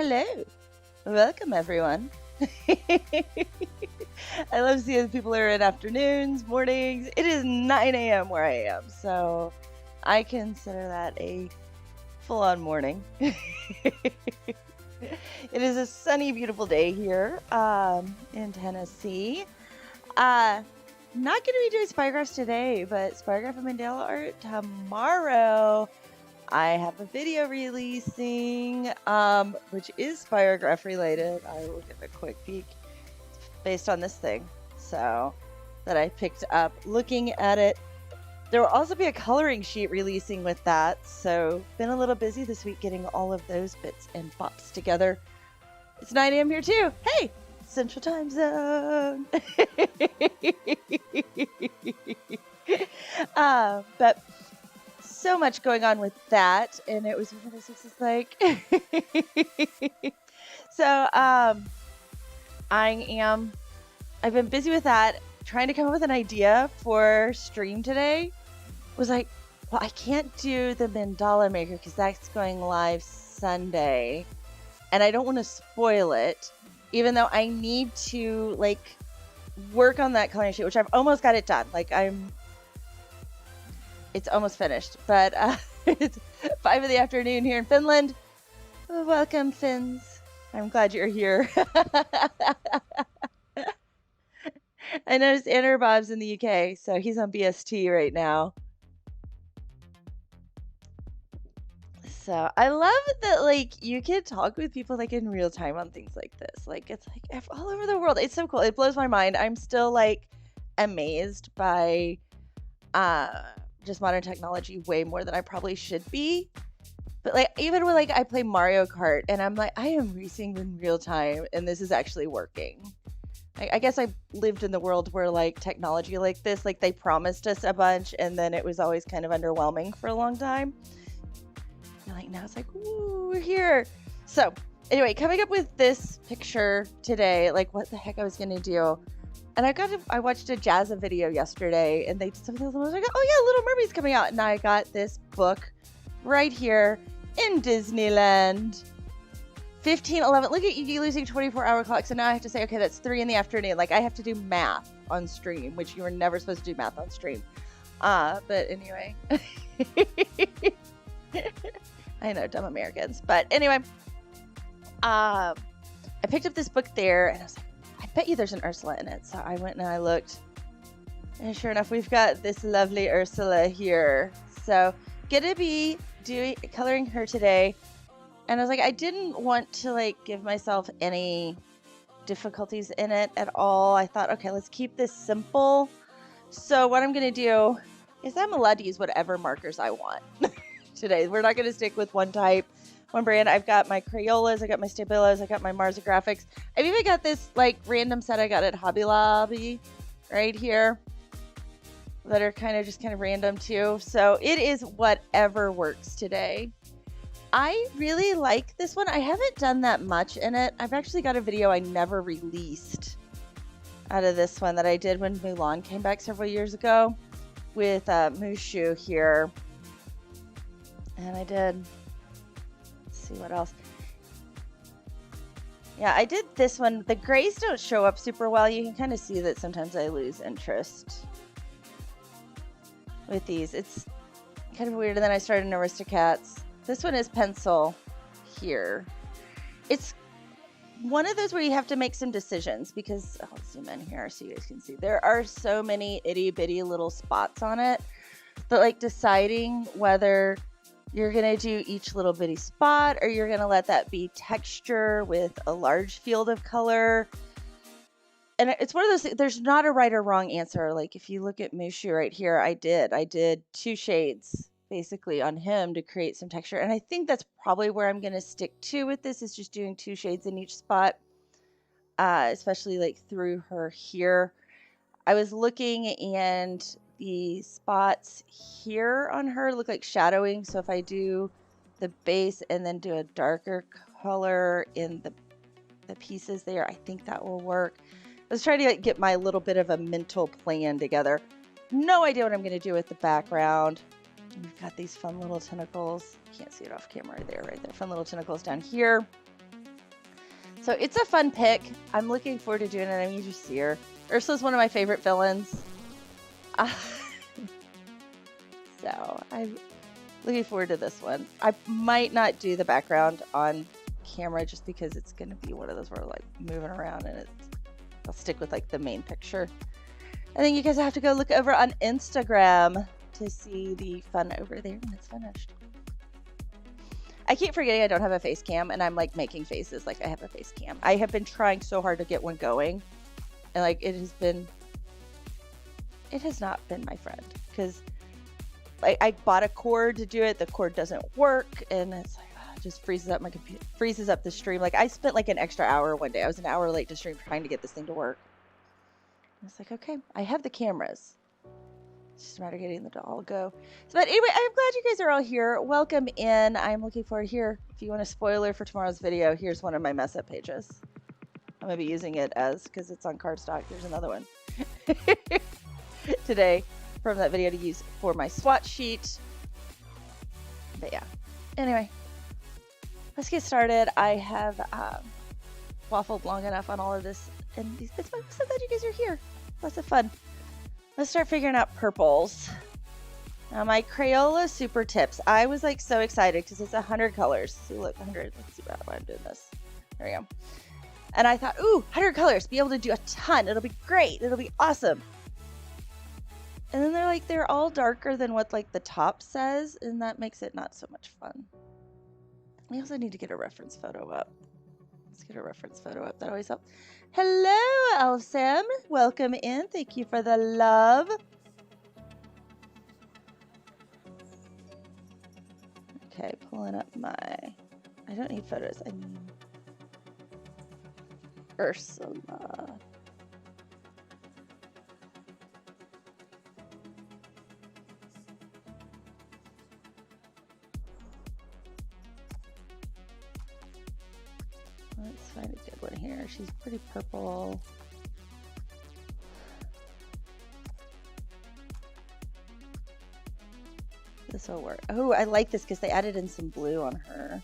Hello. Welcome, everyone. I love seeing people are in afternoons, mornings. It is 9 a.m. where I am, so I consider that a full-on morning. It is a sunny, beautiful day here in Tennessee. Not going to be doing Spygraphs today, but Spygraph and Mandela art tomorrow. I have a video releasing, which is Spygraph related. I will give a quick peek based on this thing, so that I picked up looking at it. There will also be a coloring sheet releasing with that, so been a little busy this week getting all of those bits and bops together. It's 9 a.m. here too. Hey, Central Time Zone. But so much going on with that, and it was what is this like. So I've been busy with that, trying to come up with an idea for stream today. Was like, well, I can't do the mandala maker because that's going live Sunday, and I don't want to spoil it, even though I need to like work on that coloring sheet, which I've almost got it done. Like it's almost finished, but it's 5 in the afternoon here in Finland. Oh, welcome, Finns. I'm glad you're here. I noticed Andrew Bob's in the UK, so he's on BST right now. So I love that, like, you can talk with people like in real time on things like this. Like, it's like all over the world. It's so cool. It blows my mind. I'm still like amazed by just modern technology way more than I probably should be. But like, even when like I play Mario Kart and I'm like, I am racing in real time and this is actually working. I guess I lived in the world where like technology like this, like they promised us a bunch and then it was always kind of underwhelming for a long time. And like now it's like, ooh, we're here. So anyway, coming up with this picture today, like what the heck I was gonna do. And I watched a Jazza video yesterday and they did something else. I was like, oh yeah, Little Mermaid's coming out. And I got this book right here in Disneyland. 15:11. Look at you losing 24-hour clock. So now I have to say, okay, that's 3 in the afternoon. Like I have to do math on stream, which you were never supposed to do math on stream. But anyway. I know, dumb Americans. But anyway, I picked up this book there and I was like, I bet you there's an Ursula in it. So I went and I looked. And sure enough, we've got this lovely Ursula here. So gonna be coloring her today. And I was like, I didn't want to like give myself any difficulties in it at all. I thought, okay, let's keep this simple. So what I'm gonna do is I'm allowed to use whatever markers I want today. We're not gonna stick with one type, one brand. I've got my Crayolas, I got my Stabilos, I got my Mars Graphics. I've even got this like random set I got at Hobby Lobby right here that are kind of random too. So it is whatever works today. I really like this one. I haven't done that much in it. I've actually got a video I never released out of this one that I did when Mulan came back several years ago with Mushu here. And I did, let's see what else. Yeah, I did this one. The grays don't show up super well. You can kind of see that sometimes I lose interest with these. It's kind of weird. And then I started in Aristocats. This one is pencil here. It's one of those where you have to make some decisions because, I'll zoom in here so you guys can see. There are so many itty bitty little spots on it that like deciding whether you're going to do each little bitty spot or you're going to let that be texture with a large field of color. And it's one of those, there's not a right or wrong answer. Like if you look at Mushu right here, I did 2 shades basically on him to create some texture. And I think that's probably where I'm going to stick to with this, is just doing 2 shades in each spot, especially like through her here. I was looking and the spots here on her look like shadowing. So if I do the base and then do a darker color in the pieces there, I think that will work. I was trying to like get my little bit of a mental plan together. No idea what I'm going to do with the background. We've got these fun little tentacles. Can't see it off camera there, right there. Fun little tentacles down here. So it's a fun pick. I'm looking forward to doing it. I mean, you just see her. Ursula's one of my favorite villains. So I'm looking forward to this one. I might not do the background on camera just because it's going to be one of those where like moving around and I'll stick with like the main picture. I think you guys have to go look over on Instagram to see the fun over there when it's finished. I keep forgetting I don't have a face cam and I'm like making faces like I have a face cam. I have been trying so hard to get one going and like it has not been my friend because I bought a cord to do it. The cord doesn't work and it's like, it just freezes up my computer, freezes up the stream. Like I spent like an extra hour one day. I was an hour late to stream trying to get this thing to work. And it's like, okay, I have the cameras. It's just a matter of getting them to all go. So, but anyway, I'm glad you guys are all here. Welcome in. I'm looking forward here. If you want a spoiler for tomorrow's video, here's one of my mess up pages. I'm going to be using it because it's on cardstock. Here's another one today from that video to use for my swatch sheet. But yeah, anyway, let's get started. I have waffled long enough on all of this. And I'm so glad you guys are here. Lots of fun. Let's start figuring out purples. Now my Crayola Super Tips. I was like so excited because it's 100 colors. See, look, 100. Let's see why I'm doing this. There we go. And I thought, ooh, 100 colors. Be able to do a ton. It'll be great. It'll be awesome. And then they're all darker than what like the top says, and that makes it not so much fun. We also need to get a reference photo up. Let's get a reference photo up. That always helps. Hello, Elsim. Welcome in. Thank you for the love. Okay, pulling up my... I don't need photos. I need Ursula. Let's find a good one here. She's pretty purple. This will work. Oh, I like this because they added in some blue on her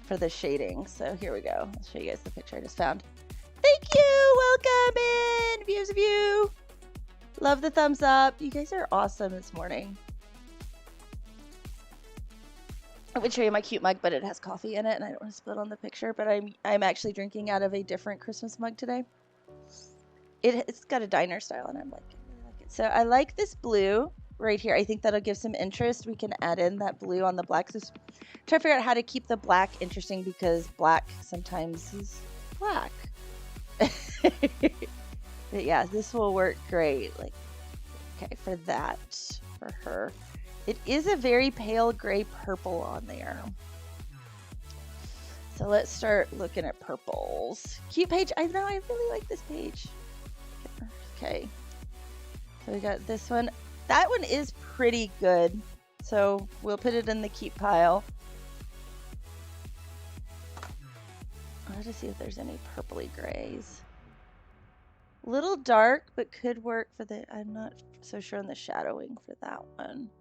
for the shading. So here we go. I'll show you guys the picture I just found. Thank you. Welcome in, views of you. Love the thumbs up. You guys are awesome this morning. I would show you my cute mug, but it has coffee in it, and I don't want to spill it on the picture. But I'm actually drinking out of a different Christmas mug today. It's got a diner style, and I'm like, I really like it. So I like this blue right here. I think that'll give some interest. We can add in that blue on the black. So try to figure out how to keep the black interesting because black sometimes is black. But yeah, this will work great. Like, okay, for that, for her. It is a very pale gray purple on there. So let's start looking at purples. Cute page. I know, I really like this page. Okay. So we got this one. That one is pretty good. So we'll put it in the keep pile. I'll just see if there's any purpley grays. Little dark, but could work for the, I'm not so sure on the shadowing for that one.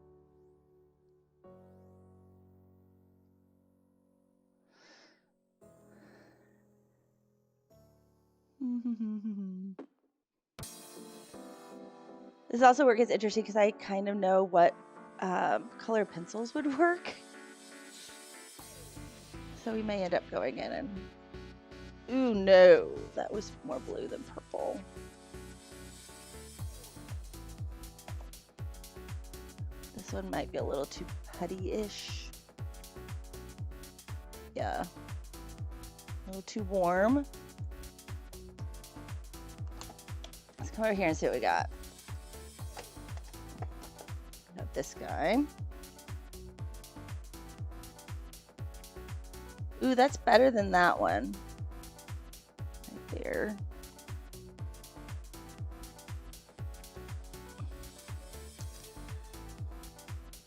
This also work is interesting because I kind of know what color pencils would work. So we may end up going in and... Ooh, no. That was more blue than purple. This one might be a little too putty-ish. Yeah. A little too warm. Let's come over here and see what we got. Got this guy. Ooh, that's better than that one. Right there.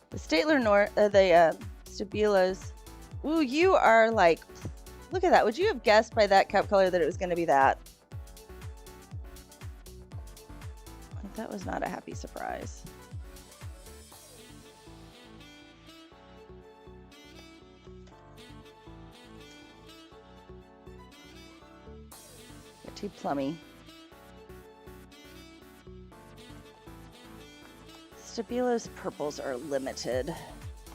The Stabilos. Ooh, you are like, look at that. Would you have guessed by that cup color that it was going to be that? Like, that was not a happy surprise. Too plummy. Stabilo's purples are limited.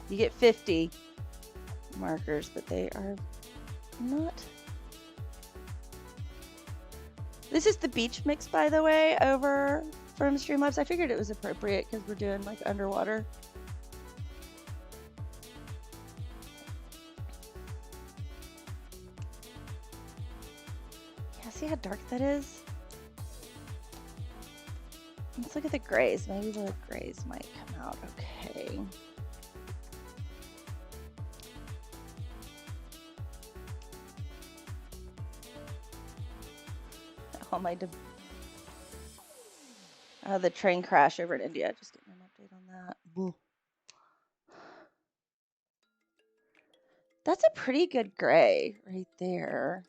You get 50 markers, but they are not. This is the beach mix, by the way, over from Streamlabs. I figured it was appropriate because we're doing like underwater. Yeah, see how dark that is? Let's look at the grays. Maybe the grays might come out okay. All my the train crash over in India. Just getting an update on that. Boo. That's a pretty good gray right there.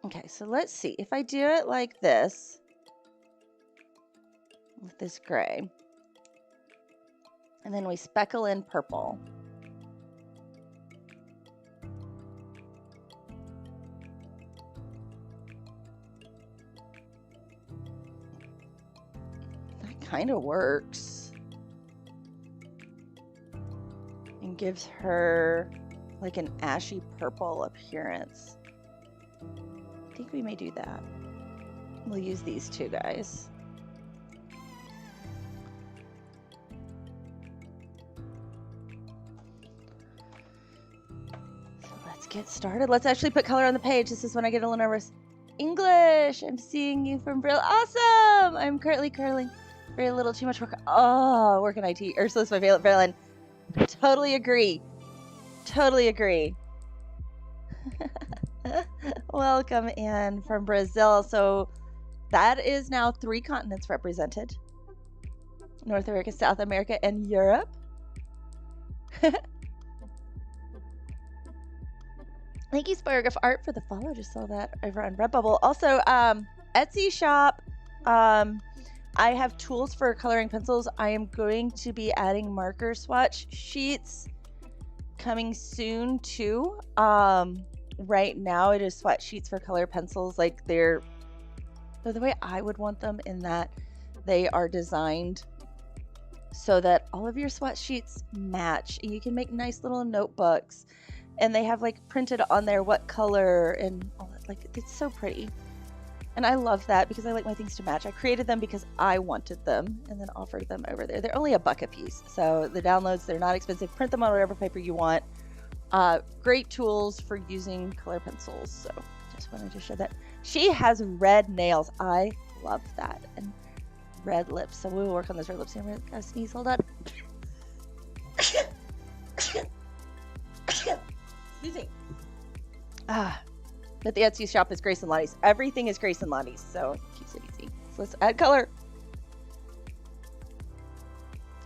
Okay, so let's see. If I do it like this, with this gray, and then we speckle in purple. That kind of works. And gives her like an ashy purple appearance. I think we may do that. We'll use these two guys. So let's get started. Let's actually put color on the page. This is when I get a little nervous. English! I'm seeing you from Brill. Awesome! I'm currently curling. Very little, too much work. Oh, work in IT. Ursula's my favorite villain. Totally agree. Totally agree. Welcome in from Brazil. So that is now 3 continents represented. North America, South America, and Europe. Thank you, Spirograph Art, for the follow. Just saw that over on Redbubble. Also, Etsy shop. I have tools for coloring pencils. I am going to be adding marker swatch sheets coming soon too. Right now it is swatch sheets for color pencils. Like they're the way I would want them, in that they are designed so that all of your swatch sheets match. You can make nice little notebooks, and they have like printed on there what color and all that. Like it's so pretty. And I love that because I like my things to match. I created them because I wanted them and then offered them over there. They're only $1 a piece. So the downloads, they're not expensive. Print them on whatever paper you want. Great tools for using color pencils. So just wanted to show that. She has red nails. I love that. And red lips. So we will work on those red lips. I'm going to sneeze. Hold on. Excuse me. But the Etsy shop is Grace and Lottie's. Everything is Grace and Lottie's, so it keeps it easy. So let's add color.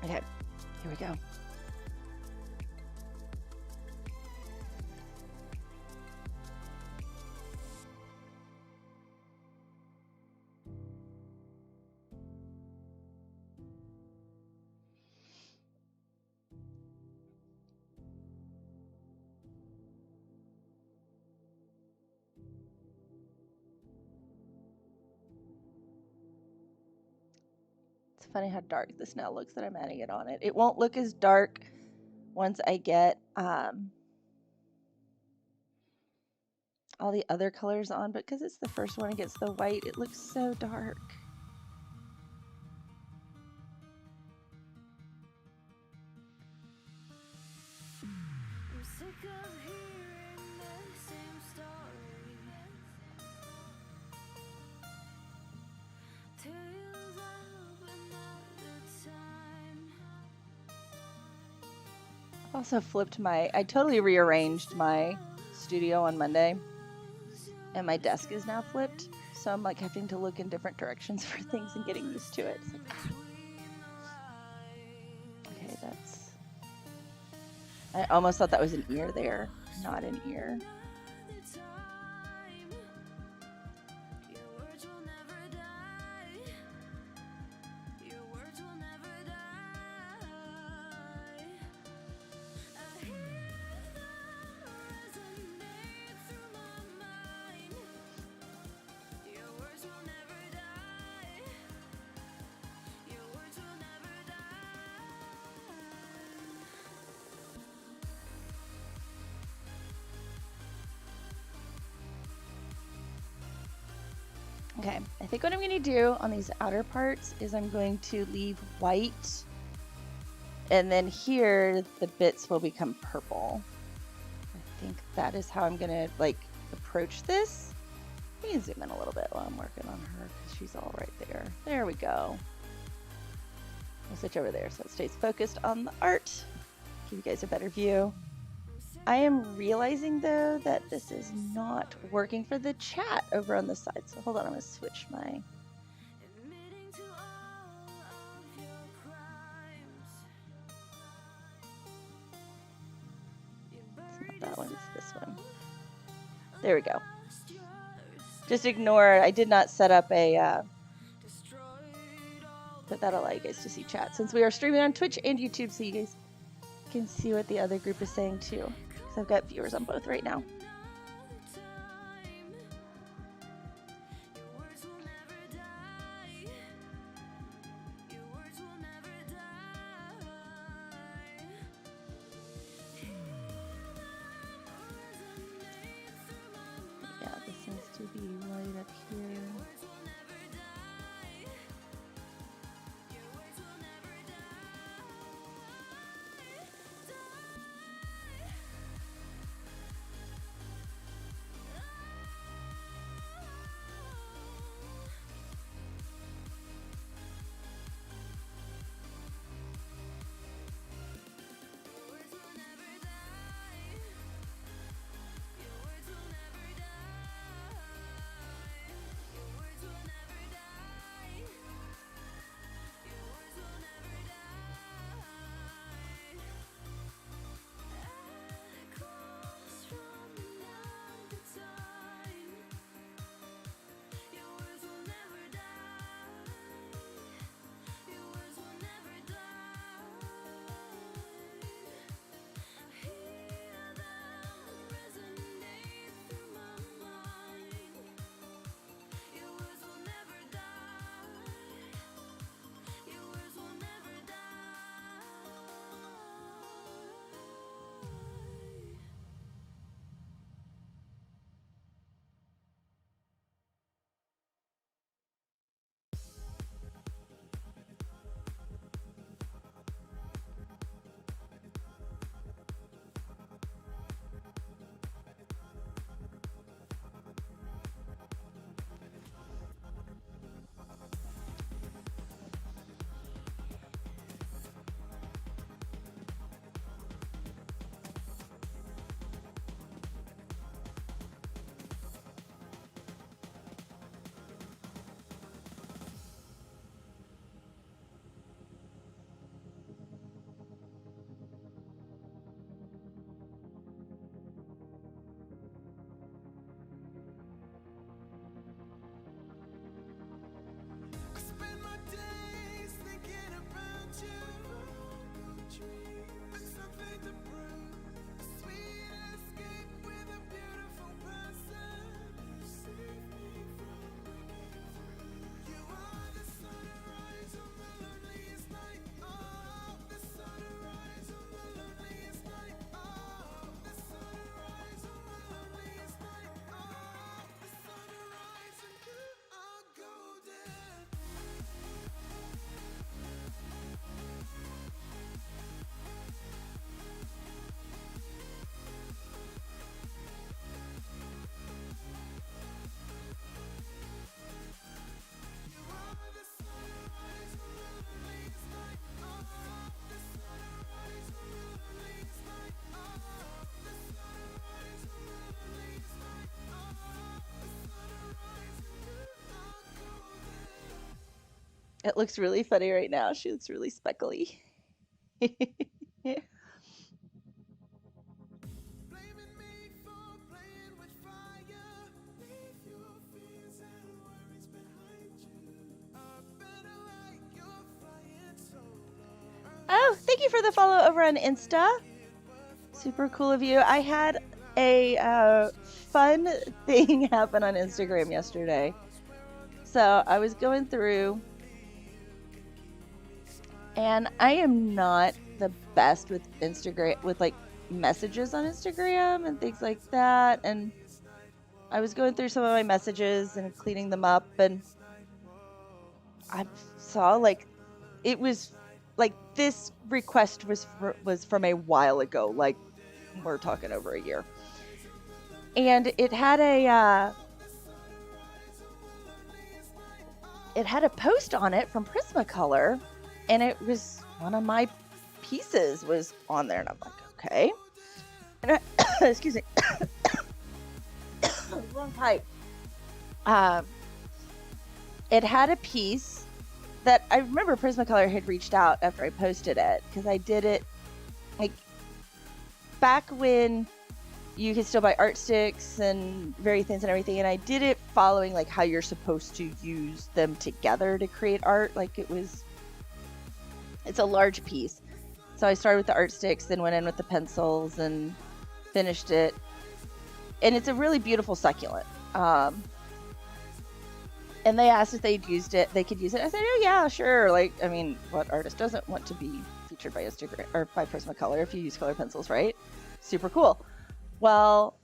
Okay, here we go. Funny how dark this now looks that I'm adding it on it. It won't look as dark once I get all the other colors on, but because it's the first one against the white, it looks so dark. Also flipped I totally rearranged my studio on Monday, and my desk is now flipped, so I'm like having to look in different directions for things and getting used to it. It's like, okay, that's, I almost thought that was an ear there, not an ear. Okay, I think what I'm going to do on these outer parts is I'm going to leave white, and then here the bits will become purple. I think that is how I'm going to like approach this. I can zoom in a little bit while I'm working on her because she's all right there. There we go. I'll switch over there so it stays focused on the art. Give you guys a better view. I am realizing though that this is not working for the chat over on this side. So hold on, I'm gonna switch my. It's not that one, it's this one. There we go. Just ignore, I did not set up a, but that'll allow you guys to see chat since we are streaming on Twitch and YouTube, so you guys can see what the other group is saying too. Because I've got viewers on both right now. Yeah, this needs to be right up here. It looks really funny right now. She looks really speckly. Oh, thank you for the follow over on Insta. Super cool of you. I had a fun thing happen on Instagram yesterday. So I was going through, and I am not the best with Instagram, with like messages on Instagram and things like that. And I was going through some of my messages and cleaning them up, and I saw like it was like this request was from a while ago, like we're talking over a year, and it had a post on it from Prismacolor, and it was one of my pieces was on there, and I'm like, okay, and excuse me, wrong pipe. It had a piece that I remember Prismacolor had reached out after I posted it, because I did it like back when you could still buy art sticks and various things and everything, and I did it following like how you're supposed to use them together to create art. Like it's a large piece, so I started with the art sticks, then went in with the pencils and finished it, and it's a really beautiful succulent. And they asked if they could use it. I said, oh yeah, sure. Like, I mean, what artist doesn't want to be featured by Instagram or by Prismacolor if you use color pencils, right? Super cool. Well,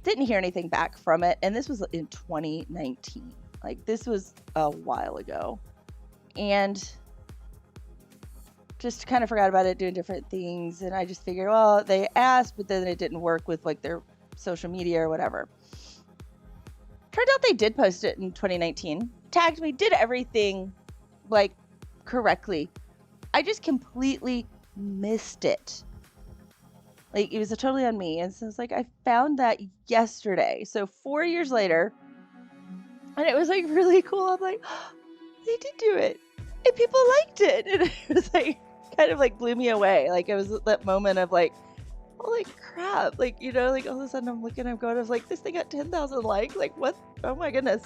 didn't hear anything back from it, and this was in 2019. Like, this was a while ago, and just kind of forgot about it, doing different things. And I just figured, well, they asked, but then it didn't work with like their social media or whatever. Turned out they did post it in 2019, tagged me, did everything like correctly. I just completely missed it. Like, it was totally on me. And so it's like, I found that yesterday. So 4 years later, and it was like really cool. I'm like, oh, they did do it, and people liked it. And it was like, kind of like blew me away. Like, it was that moment of like, holy crap, like, you know, like all of a sudden I'm looking, I'm going, I was like, this thing got 10,000 likes, like what? Oh my goodness.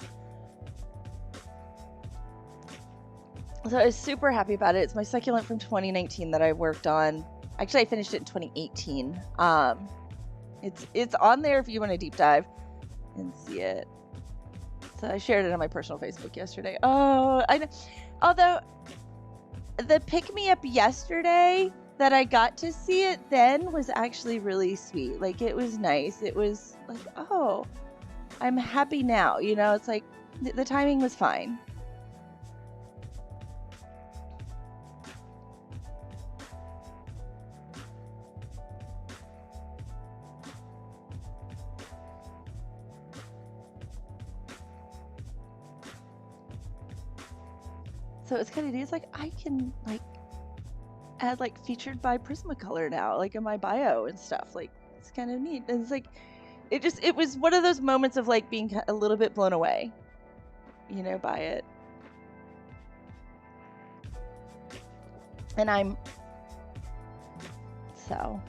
So I was super happy about it. It's my succulent from 2019 that I worked on. Actually, I finished it in 2018. It's on there if you want to deep dive and see it. So I shared it on my personal Facebook yesterday. Oh, I know. Although the pick me up yesterday that I got to see it then was actually really sweet. Like, it was nice. It was like, oh, I'm happy now. You know, it's like the timing was fine. So it's kind of neat. It's like I can like add like featured by Prismacolor now, like in my bio and stuff. Like, it's kind of neat. And it's like, it was one of those moments of like being a little bit blown away, you know, by it. And I'm so.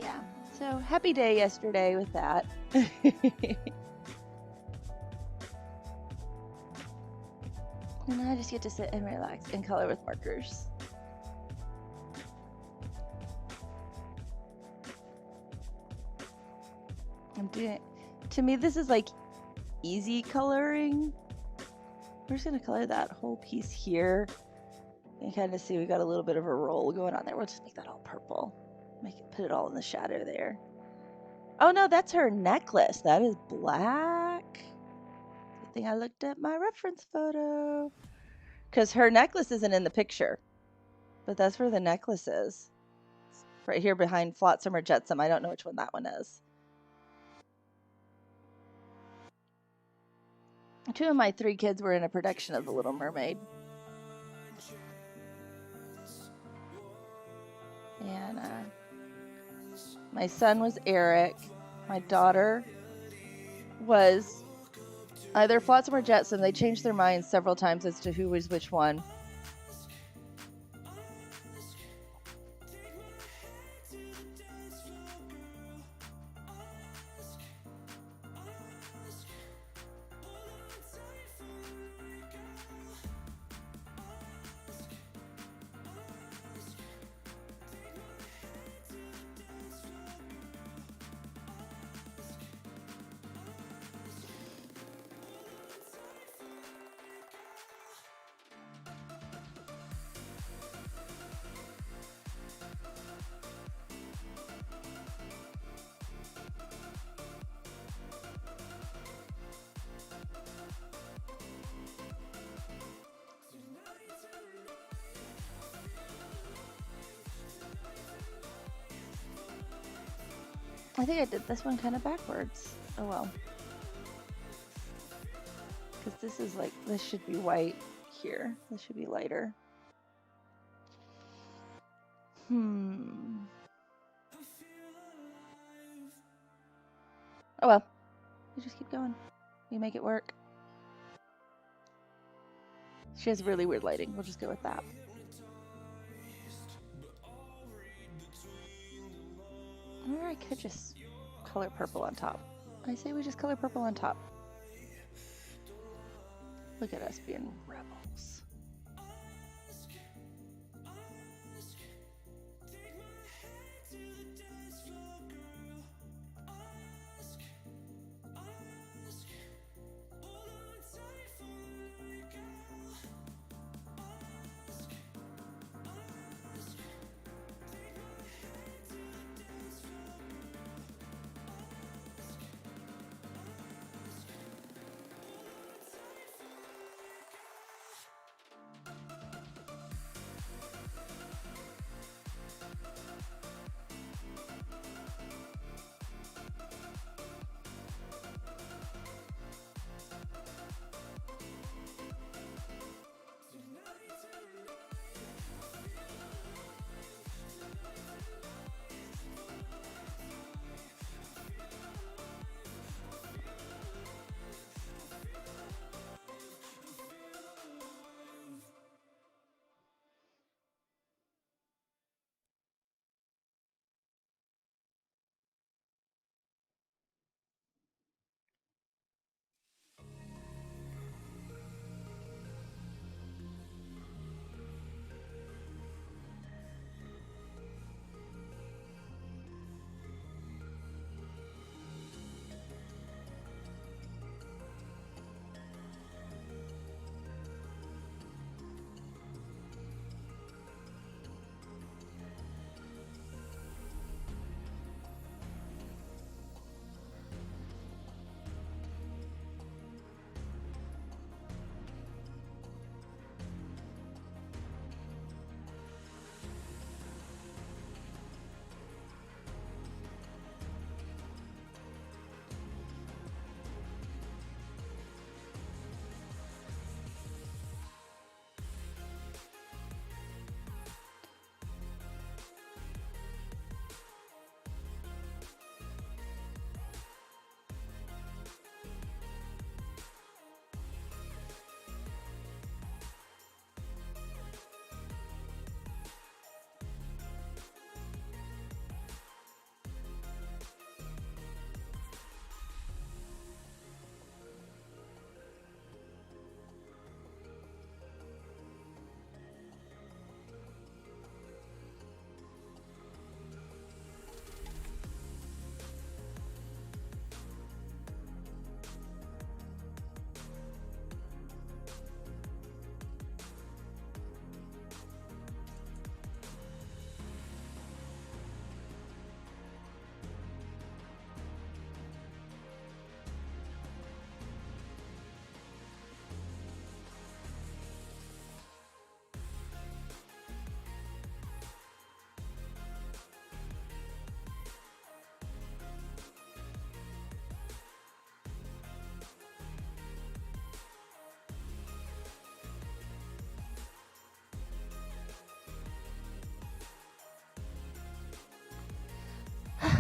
Yeah. So happy day yesterday with that. And I just get to sit and relax and color with markers. I'm doing it. To me, this is like easy coloring. We're just gonna color that whole piece here. You can kind of see we got a little bit of a roll going on there. We'll just make that all purple. Put it all in the shadow there. Oh no, that's her necklace. That is black. Good thing I looked at my reference photo. Because her necklace isn't in the picture. But that's where the necklace is. It's right here behind Flotsam or Jetsam. I don't know which one that one is. Two of my 3 kids were in a production of The Little Mermaid. And my son was Eric. My daughter was either Flotsam or Jetsam. They changed their minds several times as to who was which one. I think I did this one kind of backwards. Oh well. Because this is like, this should be white here. This should be lighter. Oh well. We just keep going. We make it work. She has really weird lighting. We'll just go with that. Or I could just color purple on top. I say we just color purple on top. Look at us being rebels.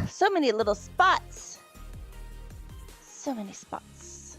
So many little spots. So many spots.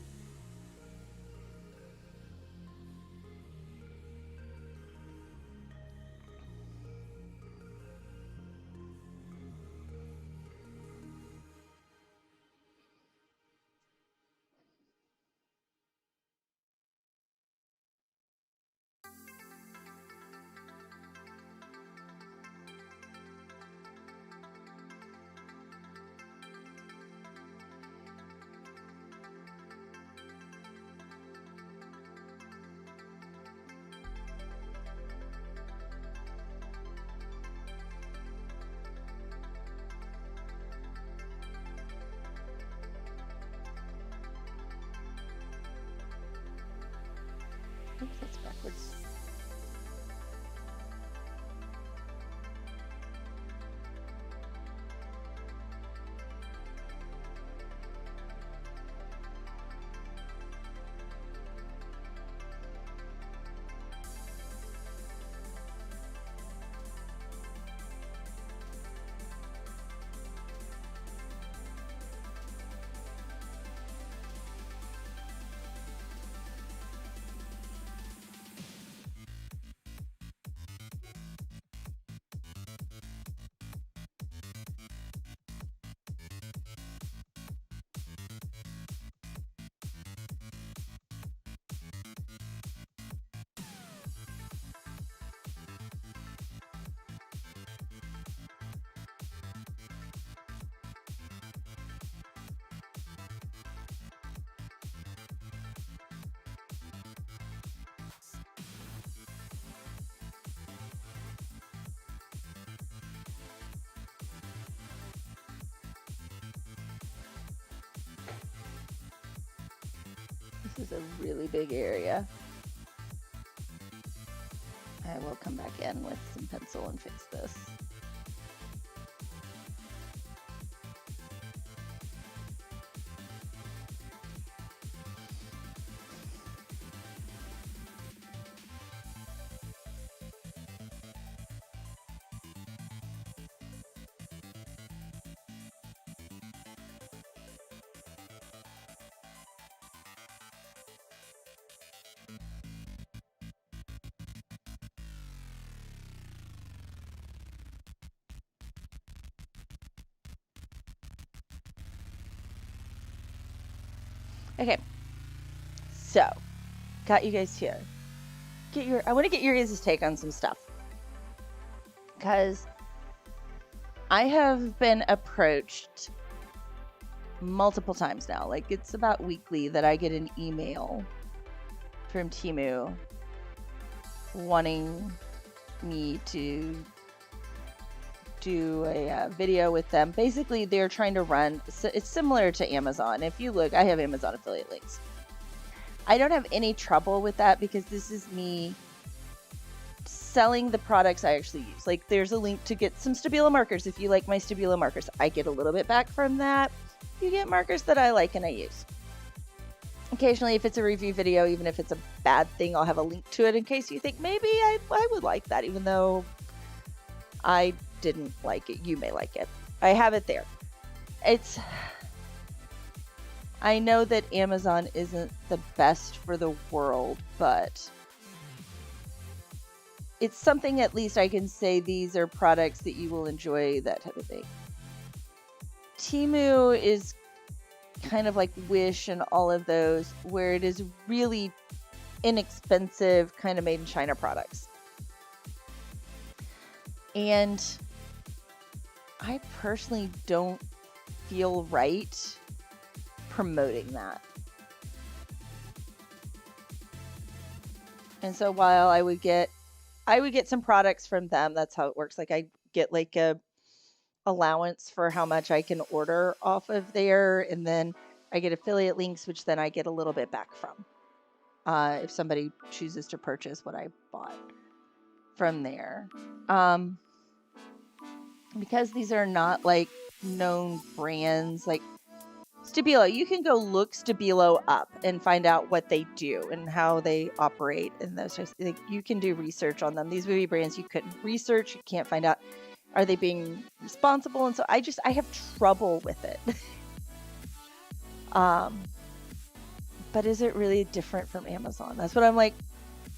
Oops, that's backwards. This is a really big area. I will come back in with some pencil and fix this. Okay, so got you guys here. I want to get your guys' take on some stuff, because I have been approached multiple times now. Like, it's about weekly that I get an email from Temu wanting me to do a video with them. Basically, they're trying to run, it's similar to Amazon. If you look, I have Amazon affiliate links. I don't have any trouble with that because this is me selling the products I actually use. Like, there's a link to get some Stabilo markers. If you like my Stabilo markers, I get a little bit back from that. You get markers that I like and I use. Occasionally, if it's a review video, even if it's a bad thing, I'll have a link to it in case you think maybe I would like that, even though I didn't like it. You may like it. I have it there. I know that Amazon isn't the best for the world, but it's something at least I can say these are products that you will enjoy, that type of thing. Temu is kind of like Wish and all of those, where it is really inexpensive, kind of made in China products. And I personally don't feel right promoting that. And so while I would get some products from them, that's how it works. Like, I get like a allowance for how much I can order off of there, and then I get affiliate links, which then I get a little bit back from if somebody chooses to purchase what I bought from there. Because these are not like known brands like Stabilo, you can go look Stabilo up and find out what they do and how they operate and those types. Like, you can do research on them. These movie brands you couldn't research, you can't find out, are they being responsible? And so I have trouble with it. But is it really different from Amazon? That's what I'm like.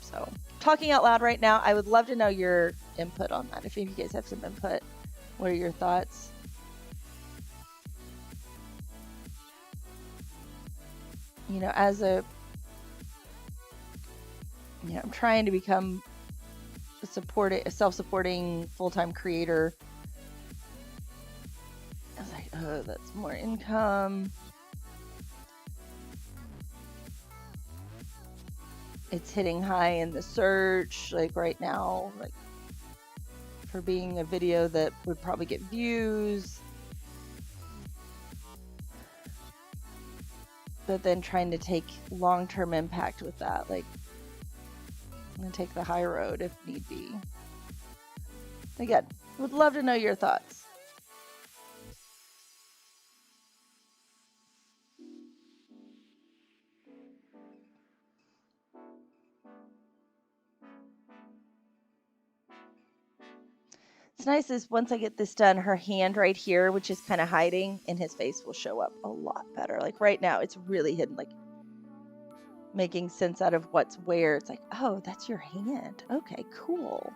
So, talking out loud right now, I would love to know your input on that. If you guys have some input, what are your thoughts? You know, I'm trying to become a self-supporting full-time creator. I was like, oh, that's more income. It's hitting high in the search, like right now, like for being a video that would probably get views. But then trying to take long-term impact with that, like, I'm gonna take the high road if need be. Again, would love to know your thoughts. It's nice is once I get this done, her hand right here, which is kind of hiding, and his face will show up a lot better. Like right now, it's really hidden, like making sense out of what's where. It's like, oh, that's your hand. Okay, cool.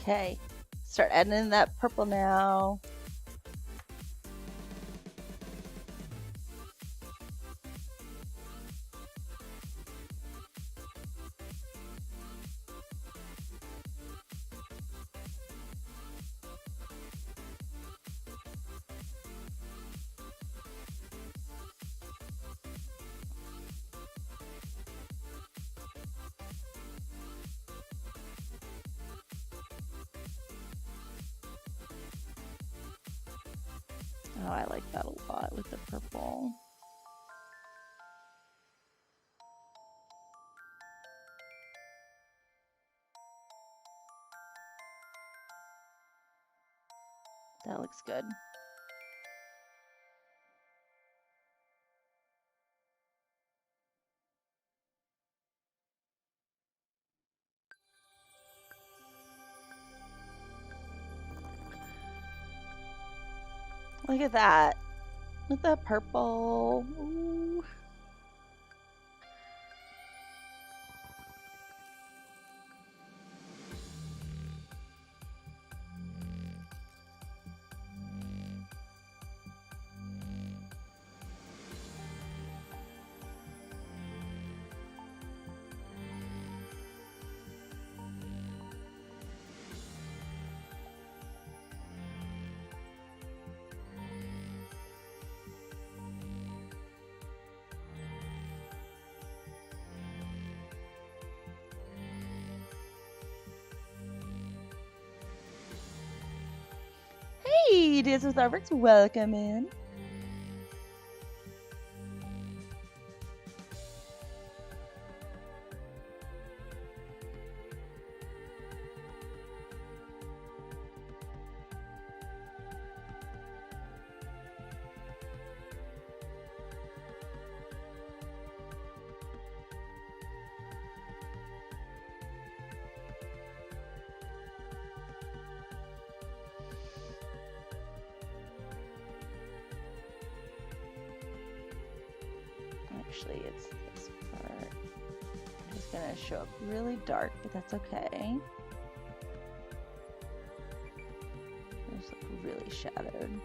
Okay, start adding in that purple now. Oh, I like that a lot with the purple. That looks good. Look at that. With the purple. Ooh. Hey, Dance with Starbucks, welcome in. Actually, it's this part. It's gonna show up really dark, but that's okay. It's like really shadowed.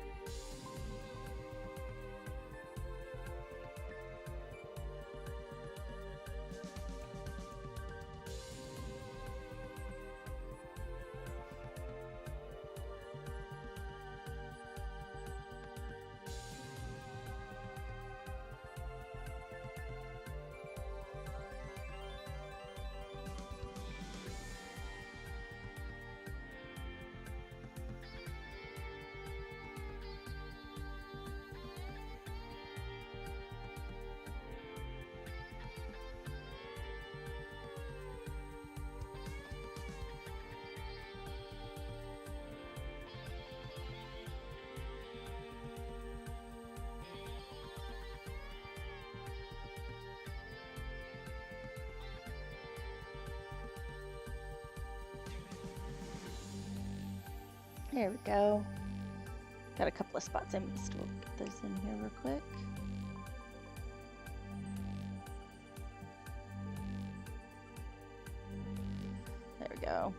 There we go. Got a couple of spots I missed. We'll get those in here real quick. There we go.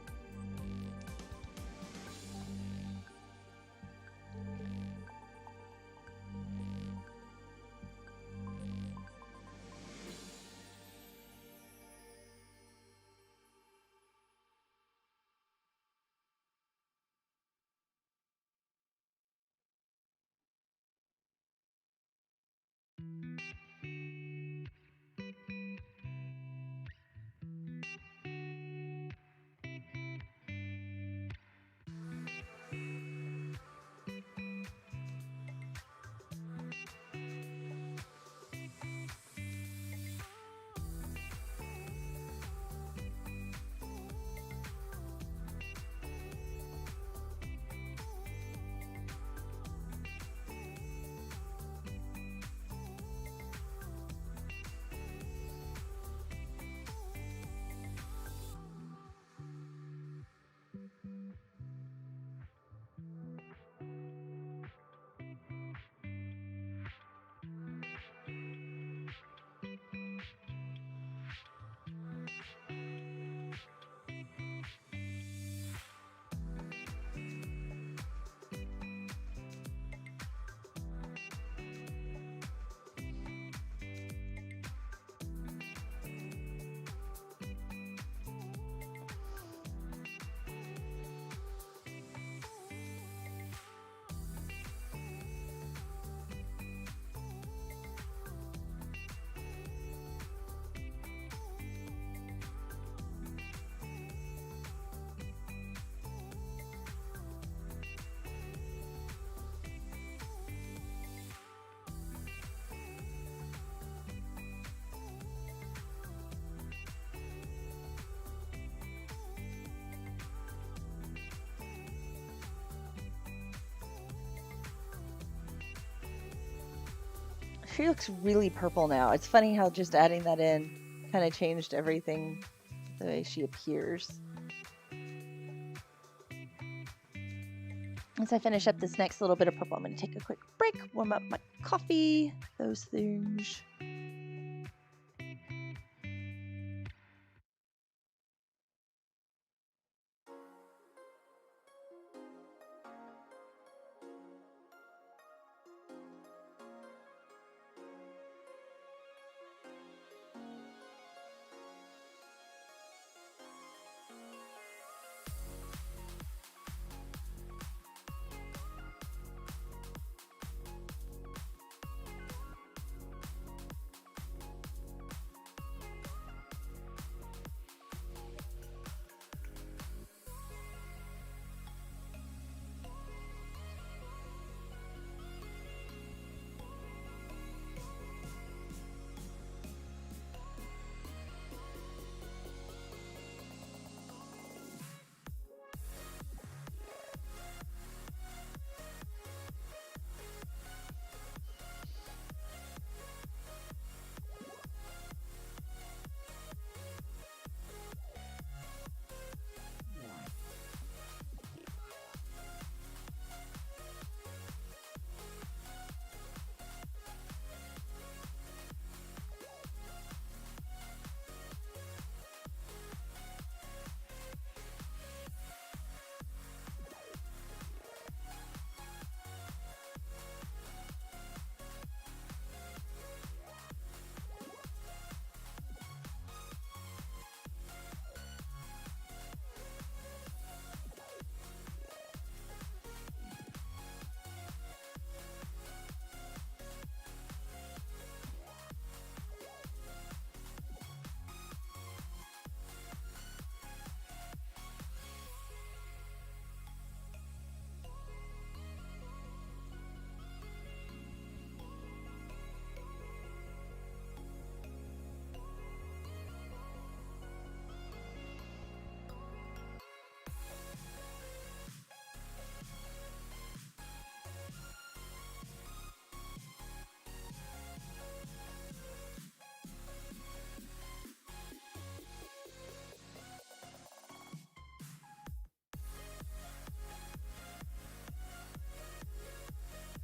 She looks really purple now. It's funny how just adding that in kind of changed everything, the way she appears. As I finish up this next little bit of purple, I'm going to take a quick break, warm up my coffee, those things.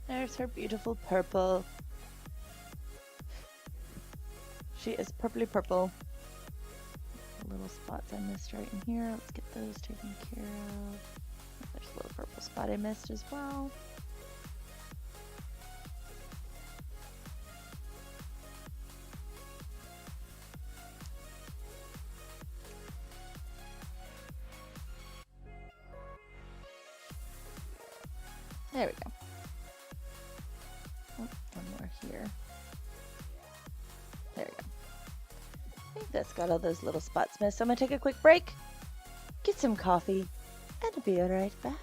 There's her beautiful purple. She is purpley purple. The little spots I missed right in here. Let's get those taken care of. There's a little purple spot I missed as well. There we go. Oh, one more here. There we go. I think that's got all those little spots missed. So I'm going to take a quick break, get some coffee, and I'll be right back.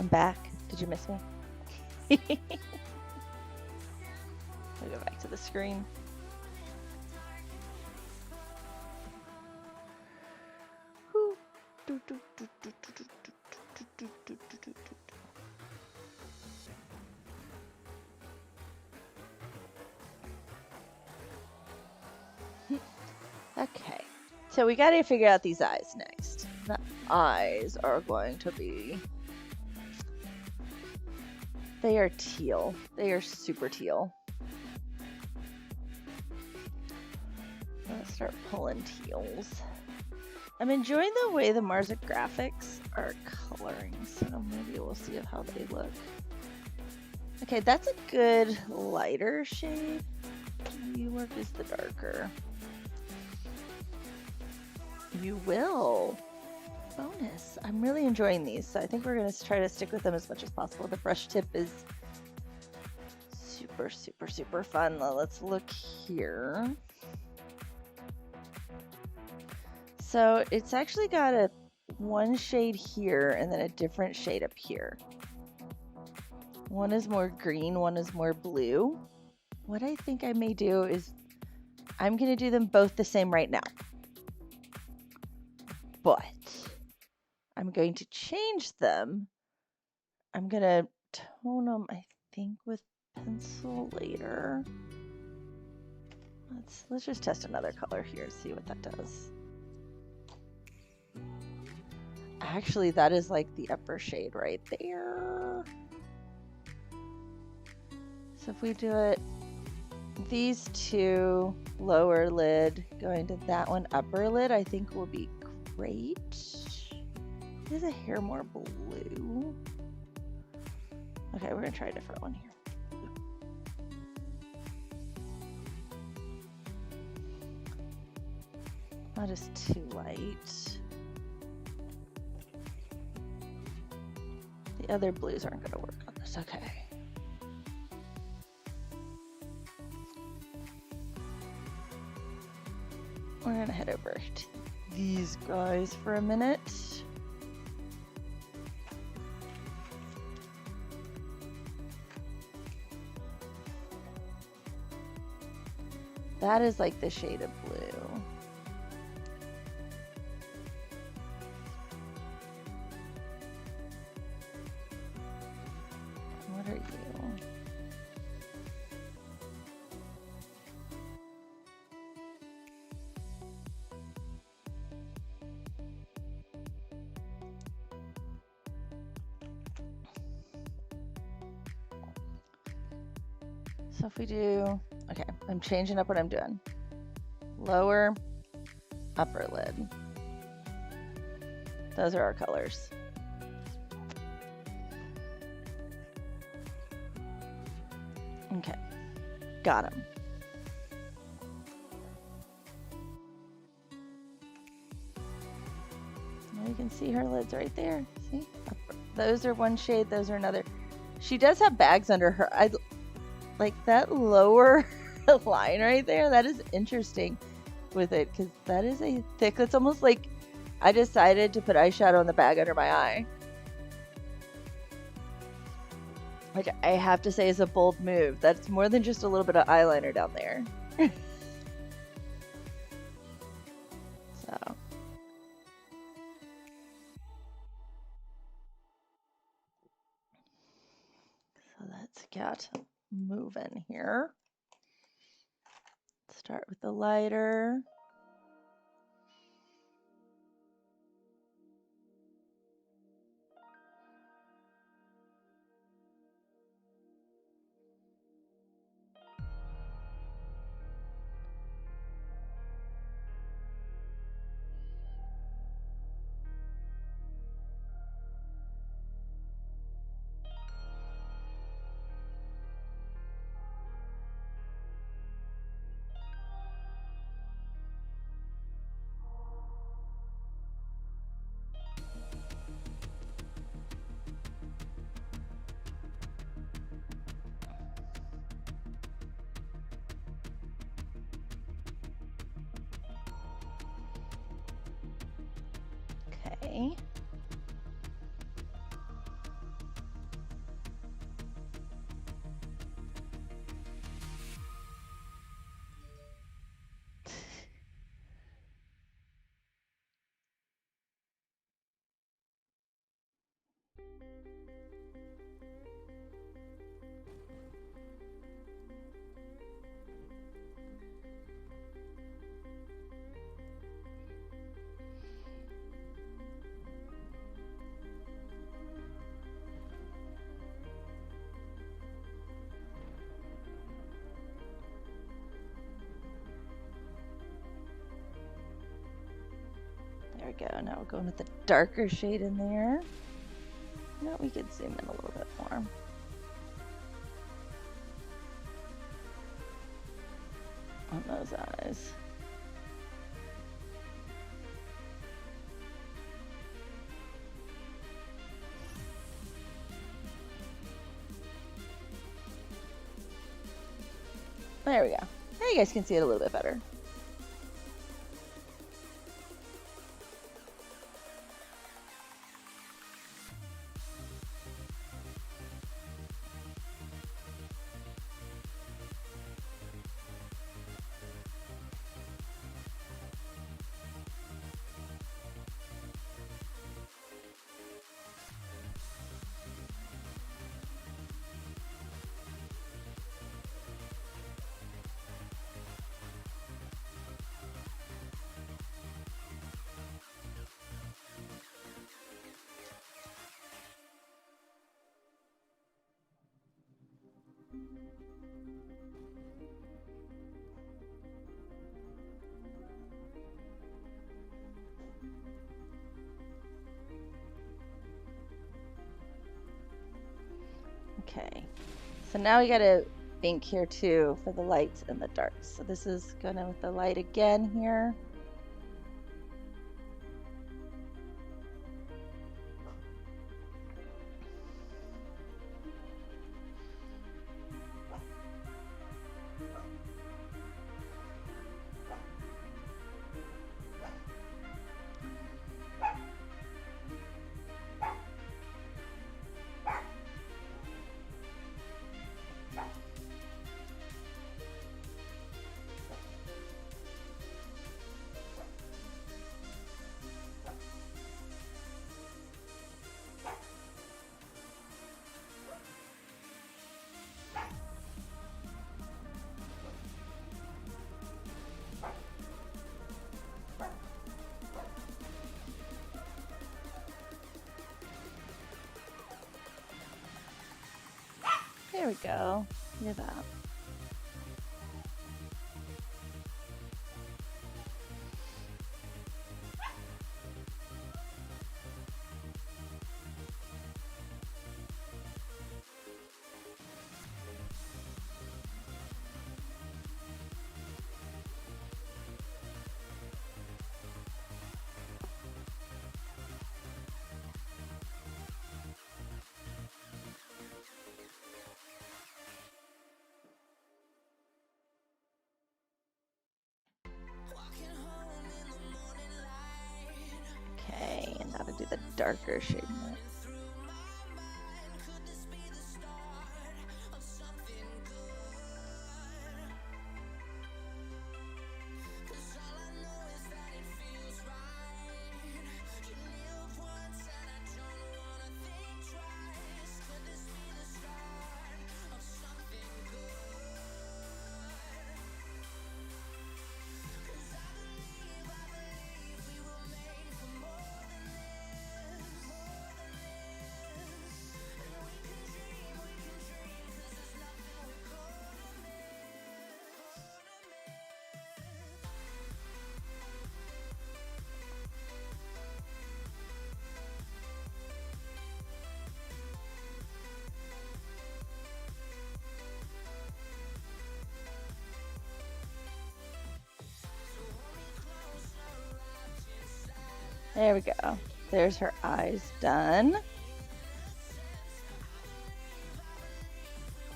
I'm back. Did you miss me? I'll go back to the screen. Okay, so we got to figure out these eyes next. The eyes are going to be... They are teal. They are super teal. Let's start pulling teals. I'm enjoying the way the Marza graphics are coloring, so maybe we'll see how they look. Okay, that's a good lighter shade. You work as the darker. You will. Bonus. I'm really enjoying these, so I think we're going to try to stick with them as much as possible. The brush tip is super, super, super fun. Let's look here. So it's actually got one shade here and then a different shade up here. One is more green, one is more blue. What I think I may do is I'm going to do them both the same right now. But I'm going to change them. I'm going to tone them, I think, with pencil later. Let's just test another color here, see what that does. Actually, that is like the upper shade right there. So if we do it, these two lower lid going to that one upper lid, I think will be great. Is the hair more blue? Okay, we're gonna try a different one here. That is too light. The other blues aren't gonna work on this. Okay. We're gonna head over to these guys for a minute. That is like the shade of blue. What are you? So if we do, okay, I'm changing up what I'm doing. Lower, upper lid. Those are our colors. Okay, got them. Now you can see her lids right there. See? Those are one shade, those are another. She does have bags under her. I like that lower line right there. That is interesting with it because that is a thick, it's almost like I decided to put eyeshadow on the bag under my eye. Which I have to say is a bold move. That's more than just a little bit of eyeliner down there. So let's get moving here. Start with the lighter. Okay. we go. Now we're going with the darker shade in there. Now we can zoom in a little bit more. On those eyes. There we go. Now you guys can see it a little bit better. Okay, so now we gotta think here too for the lights and the darks. So this is going with the light again here. There we go. Hear that. Okay, and now to do the darker shade. There we go. There's her eyes done.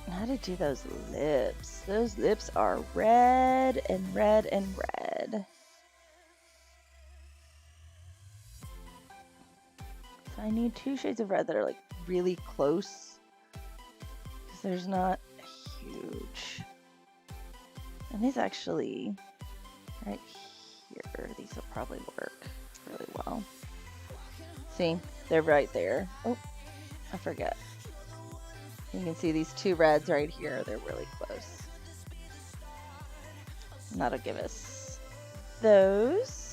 How to do those lips. Those lips are red and red and red. So I need 2 shades of red that are like really close, because there's not huge. And these actually, right here, these will probably work really well. See, they're right there. Oh, I forget. You can see these 2 reds right here. They're really close. And that'll give us those.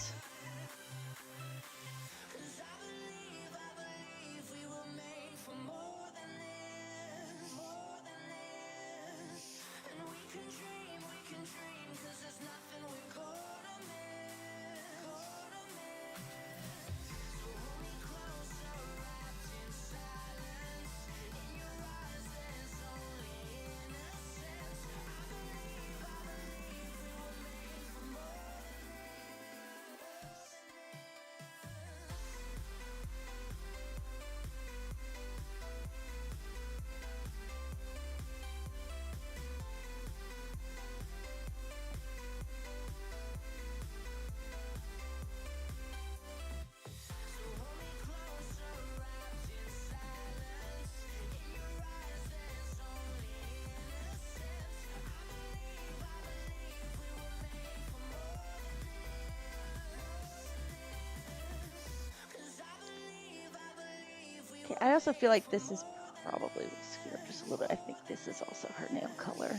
I also feel like this is probably, let's screw up just a little bit. I think this is also her nail color.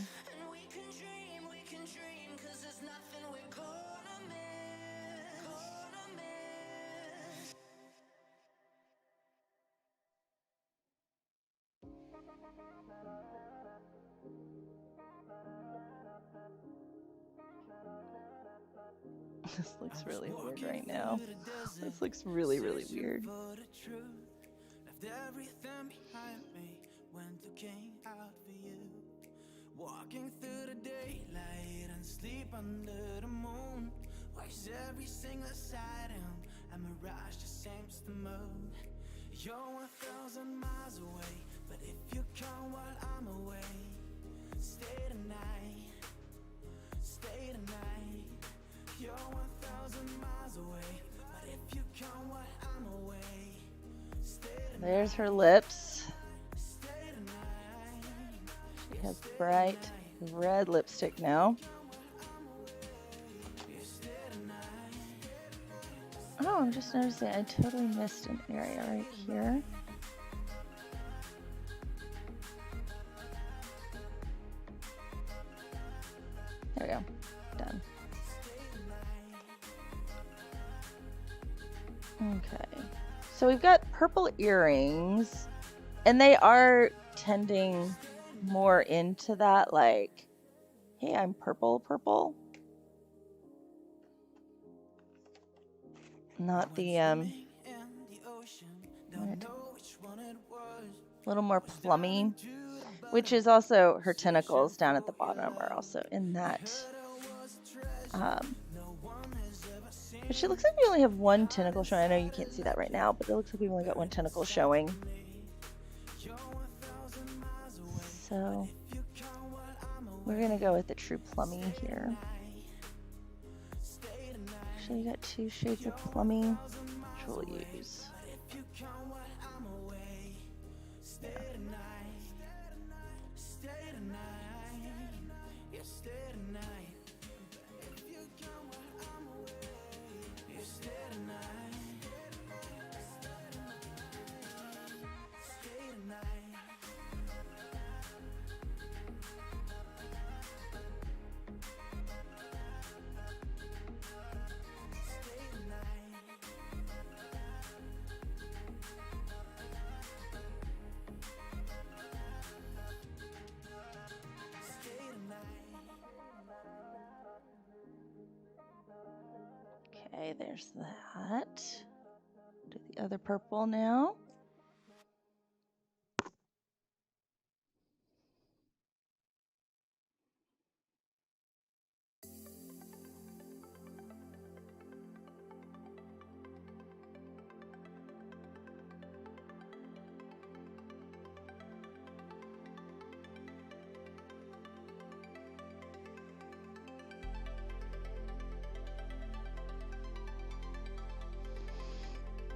This looks really weird right now. This looks really, really weird. Everything behind me went to king out for you. Walking through the daylight and sleep under the moon. Watch every single sighting and mirage just seems to move. You're 1,000 miles away, but if you come while I'm away, stay tonight, stay tonight. You're 1,000 miles away, but if you come while I'm away. There's her lips. She has bright red lipstick now. Oh, I'm just noticing I totally missed an area right here. There we go. Done. Okay. So we've got purple earrings, and they are tending more into that, like, hey, I'm purple. Not the, a little more plummy, which is also her tentacles down at the bottom are also in that. But she looks like we only have one tentacle showing. I know you can't see that right now, but it looks like we've only got one tentacle showing. So we're gonna go with the true plummy here. Actually, you got 2 shades of plummy, which we'll use. Yeah. Okay, there's that. Do the other purple now.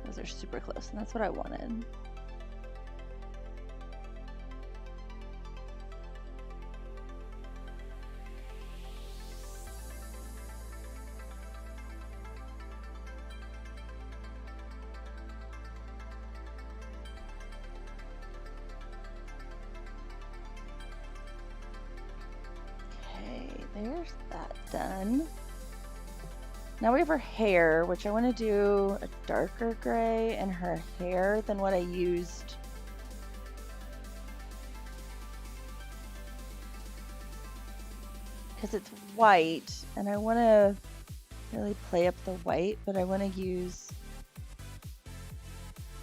Those are super close, and that's what I wanted. Okay, there's that done. Now we have her hair, which I want to do a darker gray in her hair than what I used. Because it's white, and I want to really play up the white, but I want to use,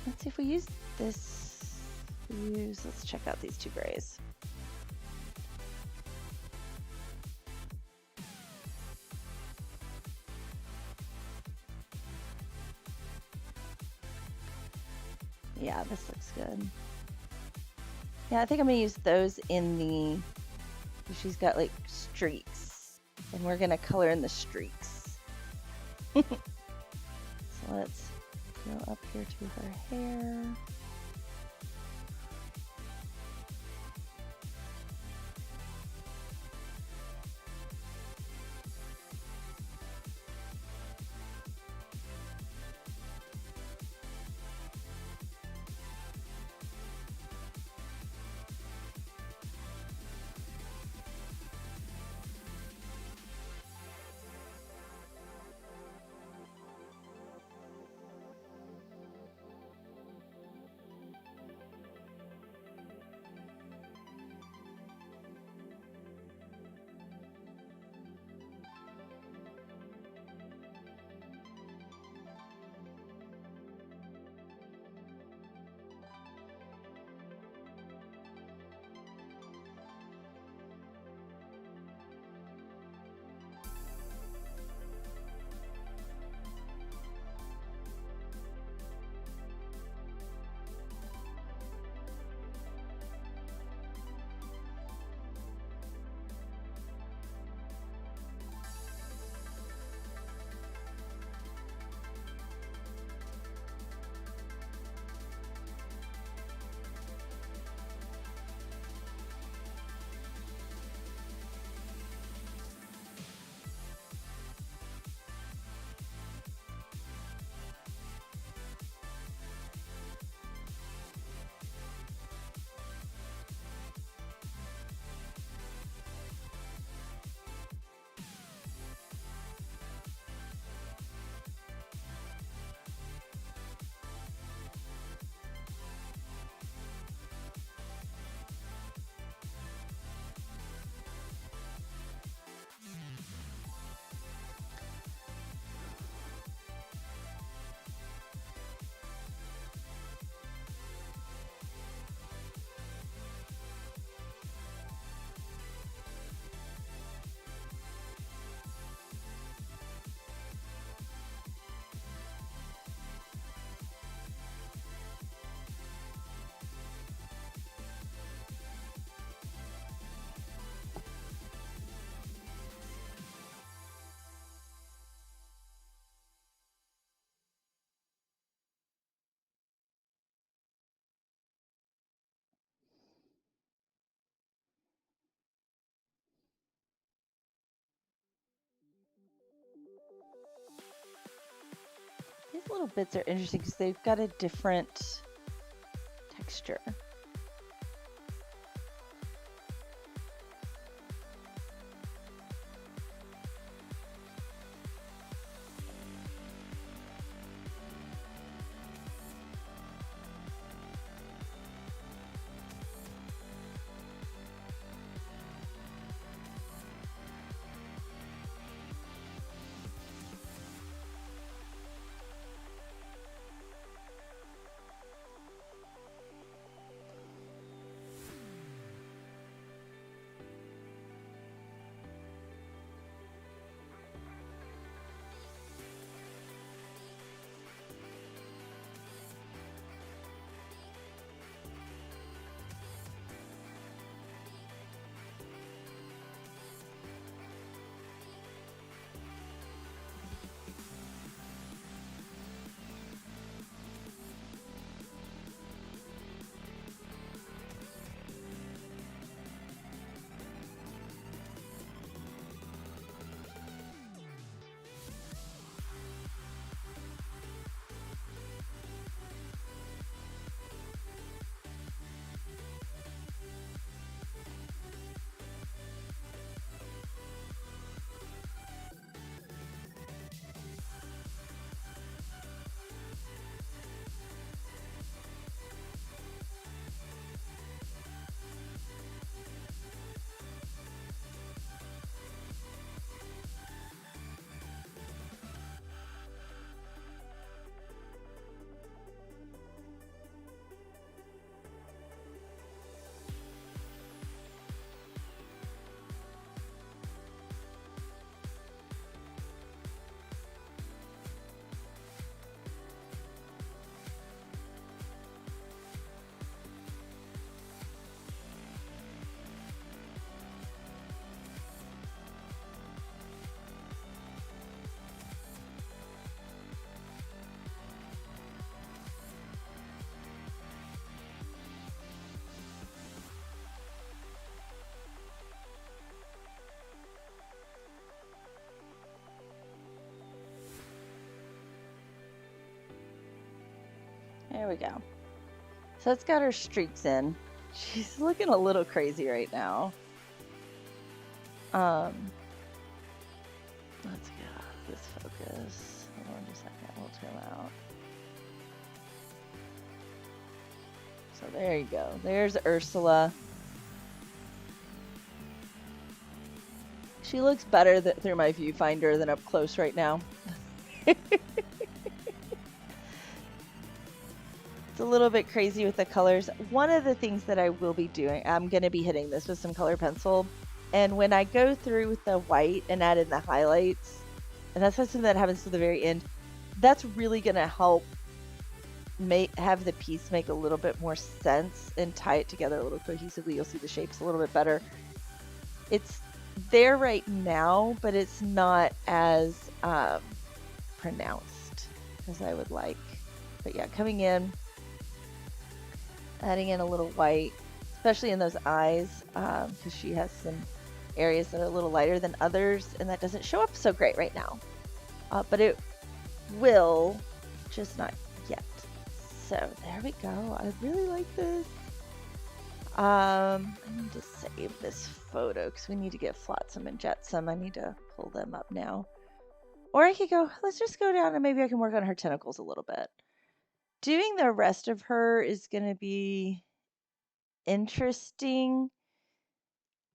let's see if we use this, let's check out these 2 grays. Yeah, this looks good. Yeah, I think I'm gonna use those in the, she's got like streaks, and we're gonna color in the streaks. So let's go up here to her hair. little bits are interesting because they've got a different texture. There we go. So it's got her streaks in. She's looking a little crazy right now. Let's get off this focus. Hold on just a second. We'll turn out. So there you go. There's Ursula. She looks better through my viewfinder than up close right now. It's a little bit crazy with the colors. One of the things that I will be doing, I'm going to be hitting this with some color pencil. And when I go through with the white and add in the highlights, and that's something that happens to the very end, that's really going to help have the piece make a little bit more sense and tie it together a little cohesively. You'll see the shapes a little bit better. It's there right now, but it's not as pronounced as I would like. But yeah, coming in, adding in a little white, especially in those eyes, because she has some areas that are a little lighter than others, and that doesn't show up so great right now. But it will, just not yet. So there we go. I really like this. I need to save this photo because we need to get Flotsam and Jetsam. I need to pull them up now. Or I could go, let's just go down and maybe I can work on her tentacles a little bit. Doing the rest of her is going to be interesting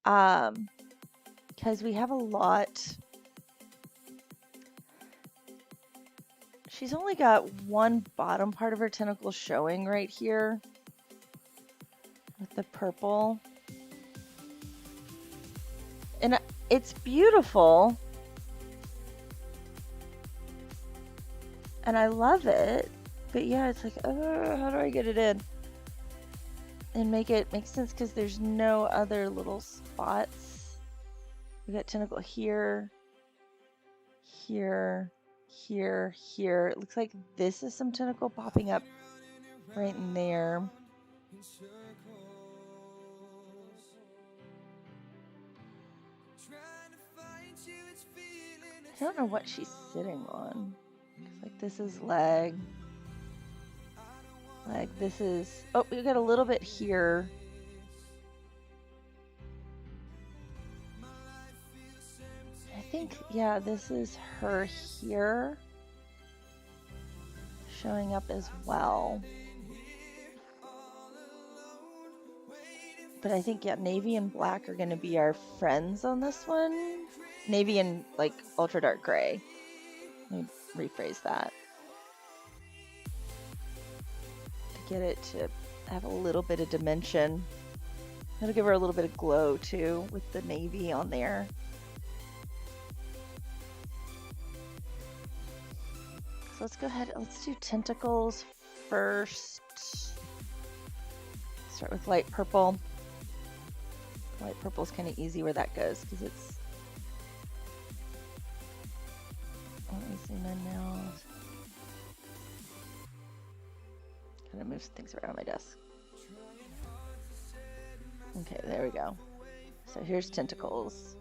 because we have a lot. She's only got one bottom part of her tentacle showing right here with the purple. And it's beautiful. And I love it. But yeah, it's like, how do I get it in? And make it make sense because there's no other little spots. We got tentacle here, here, here, here. It looks like this is some tentacle popping up right in there. I don't know what she's sitting on. Like this is leg. Leg, this is, oh, we got a little bit here. I think, yeah, this is her here showing up as well. But I think, yeah, navy and black are going to be our friends on this one. Navy and like ultra dark gray. Let me rephrase that. To get it to have a little bit of dimension. It'll give her a little bit of glow too with the navy on there. So let's go ahead, let's do tentacles first. Start with light purple. Light purple is kind of easy where that goes because it's, let me zoom in now. Kind of move some things around my desk. Okay, there we go. So here's tentacles.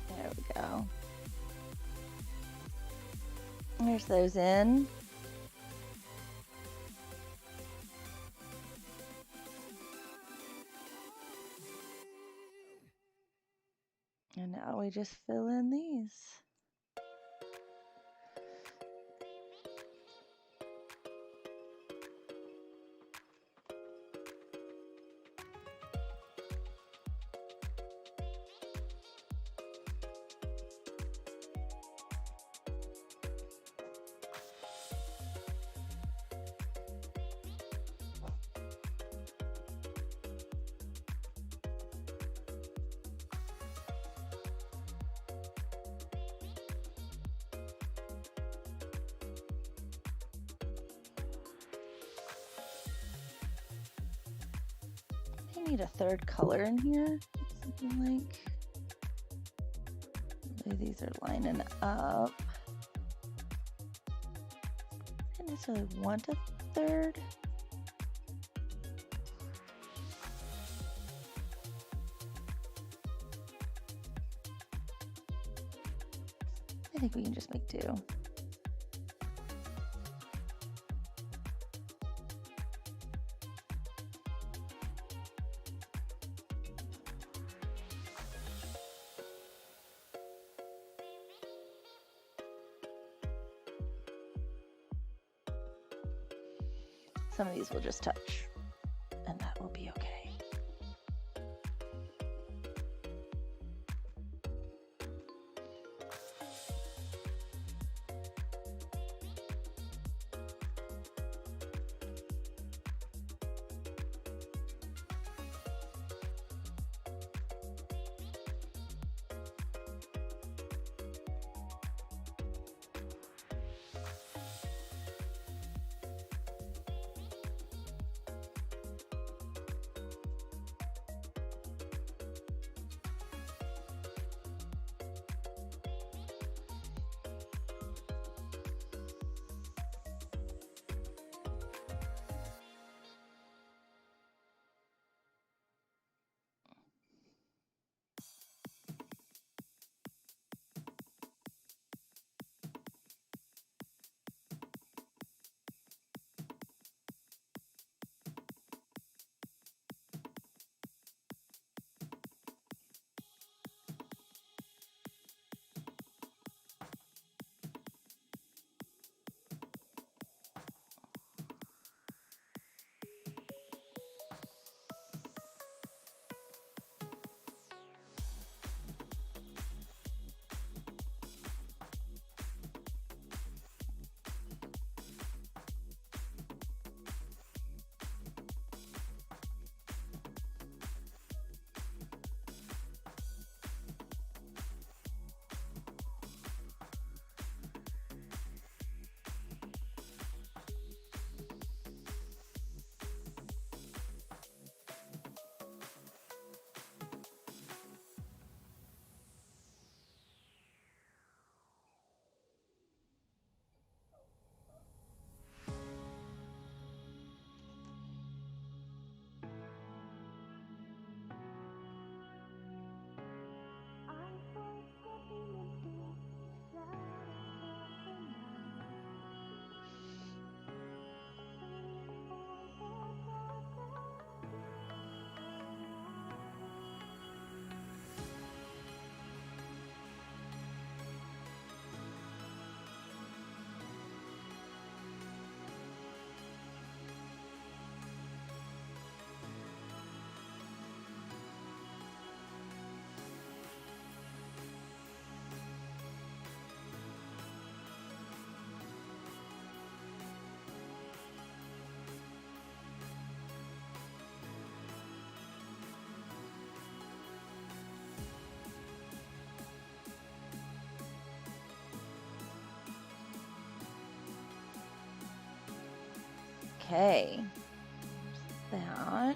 There we go. There's those in. And now we just fill in these. I need a third color in here. Something like, maybe these are lining up. I don't necessarily want a third. I think we can just make two. Some of these will just touch, and that will be okay. Okay. That.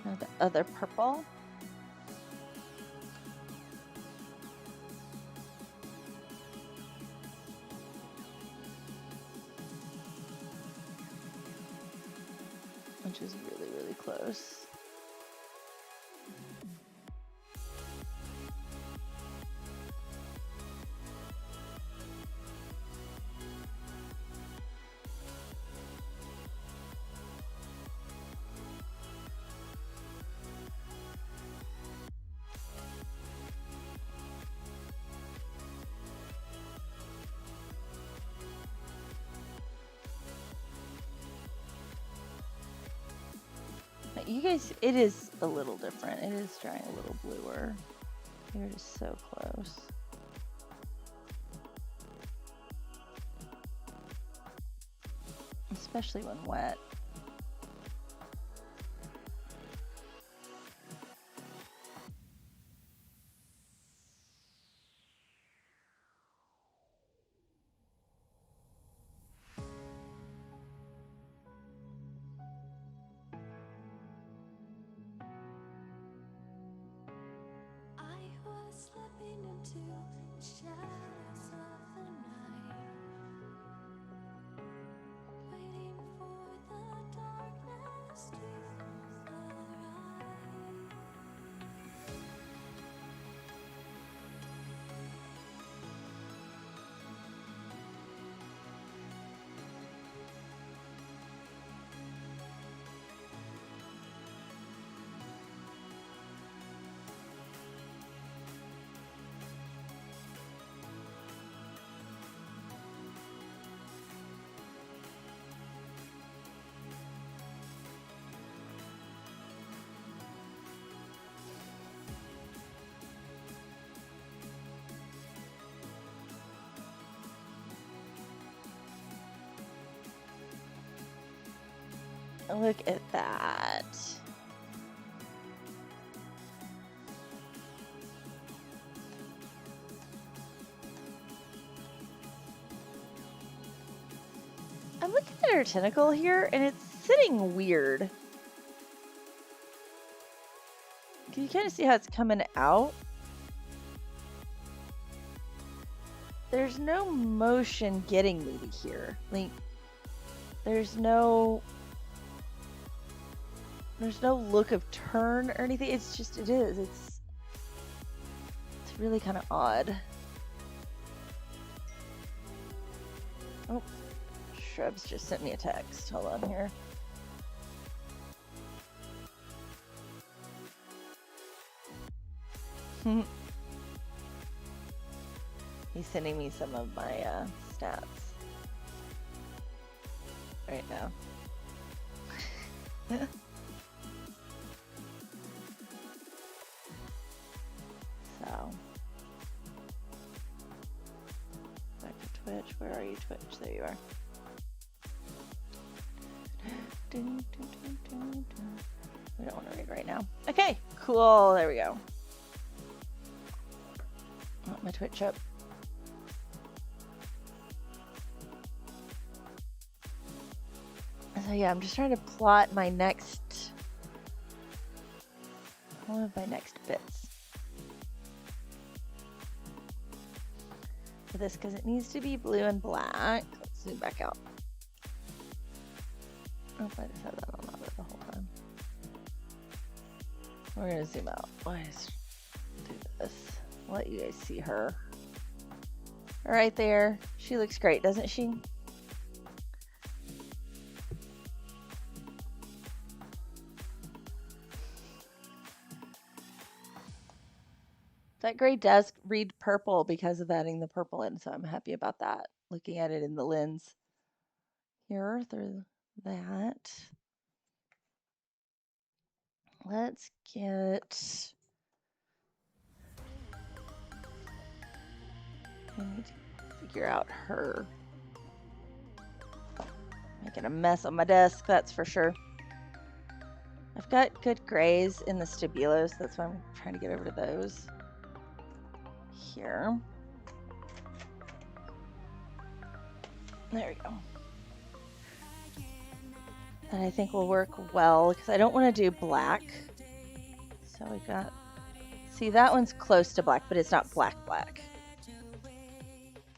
Now the other purple. Which is really, really close. You guys, it is a little different. It is drying a little bluer. You're just so close. Especially when wet. Look at that. I'm looking at her tentacle here and it's sitting weird. Can you kind of see how it's coming out? There's no motion getting me to here. Like, there's no look of turn or anything. It's just, it is. It's really kind of odd. Oh, Shrubs just sent me a text. Hold on here. He's sending me some of my stats right now. So, back to Twitch. Where are you, Twitch? There you are. We don't want to read right now. Okay, cool. There we go. Want my Twitch up. So yeah, I'm just trying to plot my next, one of my next bits for this, because it needs to be blue and black. Let's zoom back out. Oh, I just had that on the whole time. We're gonna zoom out. Let's do this. Let you guys see her. Right there. She looks great, doesn't she? That gray does read purple because of adding the purple in, so I'm happy about that. Looking at it in the lens here through that. Let's get... I need to figure out her. Making a mess on my desk, that's for sure. I've got good grays in the stabilos, that's why I'm trying to get over to those. Here. There we go. that I think will work well because I don't want to do black. So we got, see, that one's close to black, but it's not black.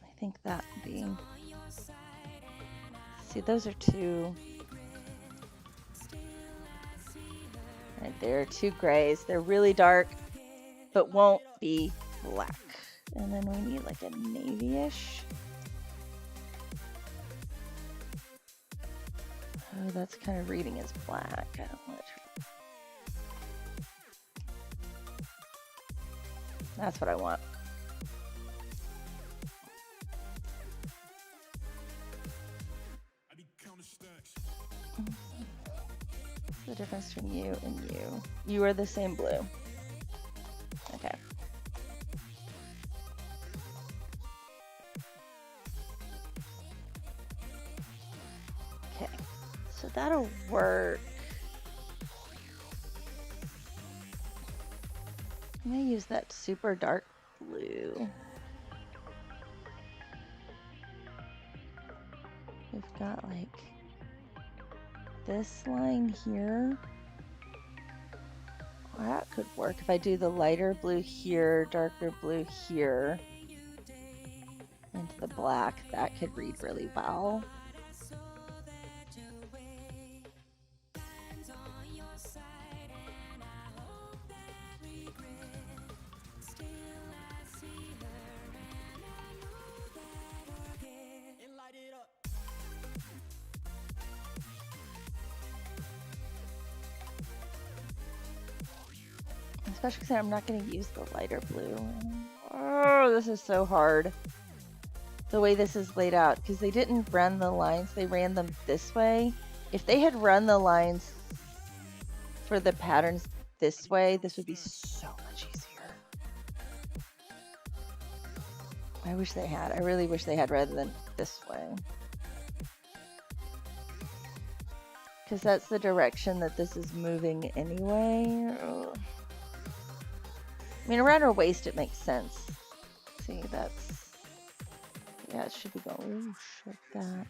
I think that being, see, those are two, right there, two grays. They're really dark, but won't be black. And then we need like a navy-ish. Oh, that's kind of reading as black. I don't want it. That's what I want. What's the difference between you and you? You are the same blue. Okay. Okay, so that'll work. I'm gonna use that super dark blue. We've got like this line here. Well, that could work if I do the lighter blue here, darker blue here, into the black. That could read really well. Especially because I'm not going to use the lighter blue. Oh, this is so hard. The way this is laid out, because they didn't run the lines, they ran them this way. If they had run the lines for the patterns this way, this would be so much easier. I wish they had. I really wish they had rather than this way. Because that's the direction that this is moving anyway. Ugh. I mean, around her waist, it makes sense. See, that's, yeah, it should be going, ooh, shit, that.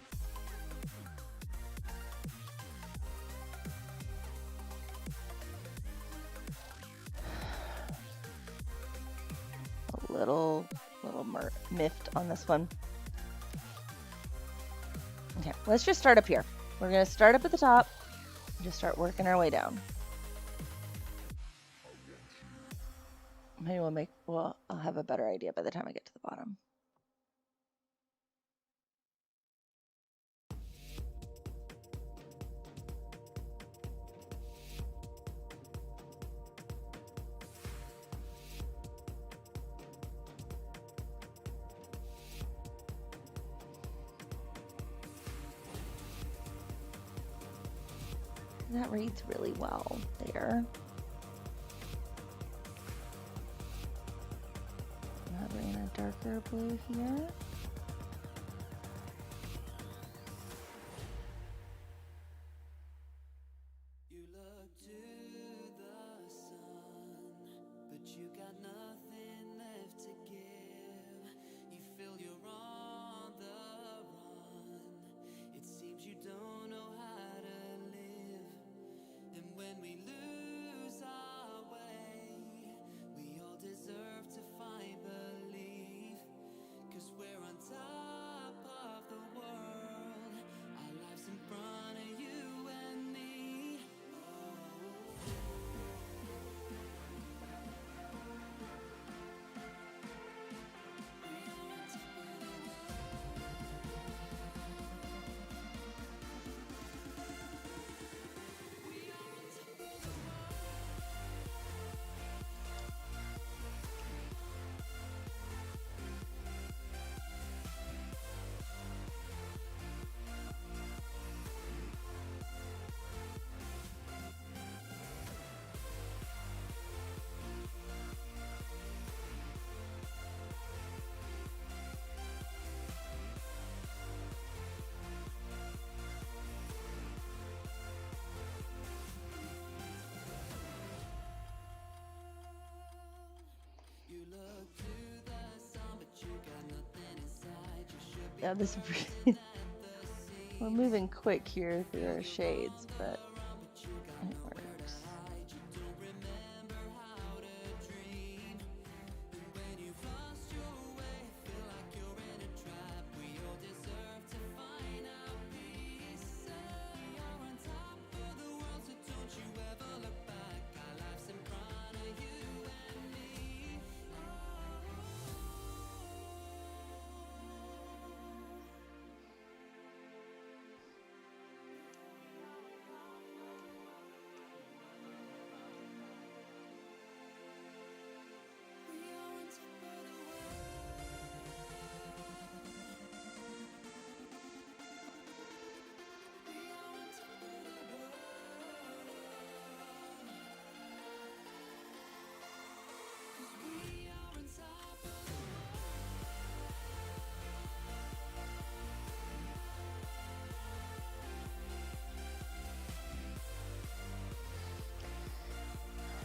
A little miffed on this one. Okay, let's just start up here. We're gonna start up at the top and just start working our way down. Maybe well, I'll have a better idea by the time I get to the bottom. That reads really well there. Bring a darker blue here. You look to the sun, but you got nothing left to give. You feel you're on the run. It seems you don't know how to live. And when we lose our way, we all deserve to find belief. 'Cause we're on top of the world. Our lives in front of you and me. You look to the sun, but you got nothing inside. You should be Yeah, this We're moving quick here through our shades, but it works.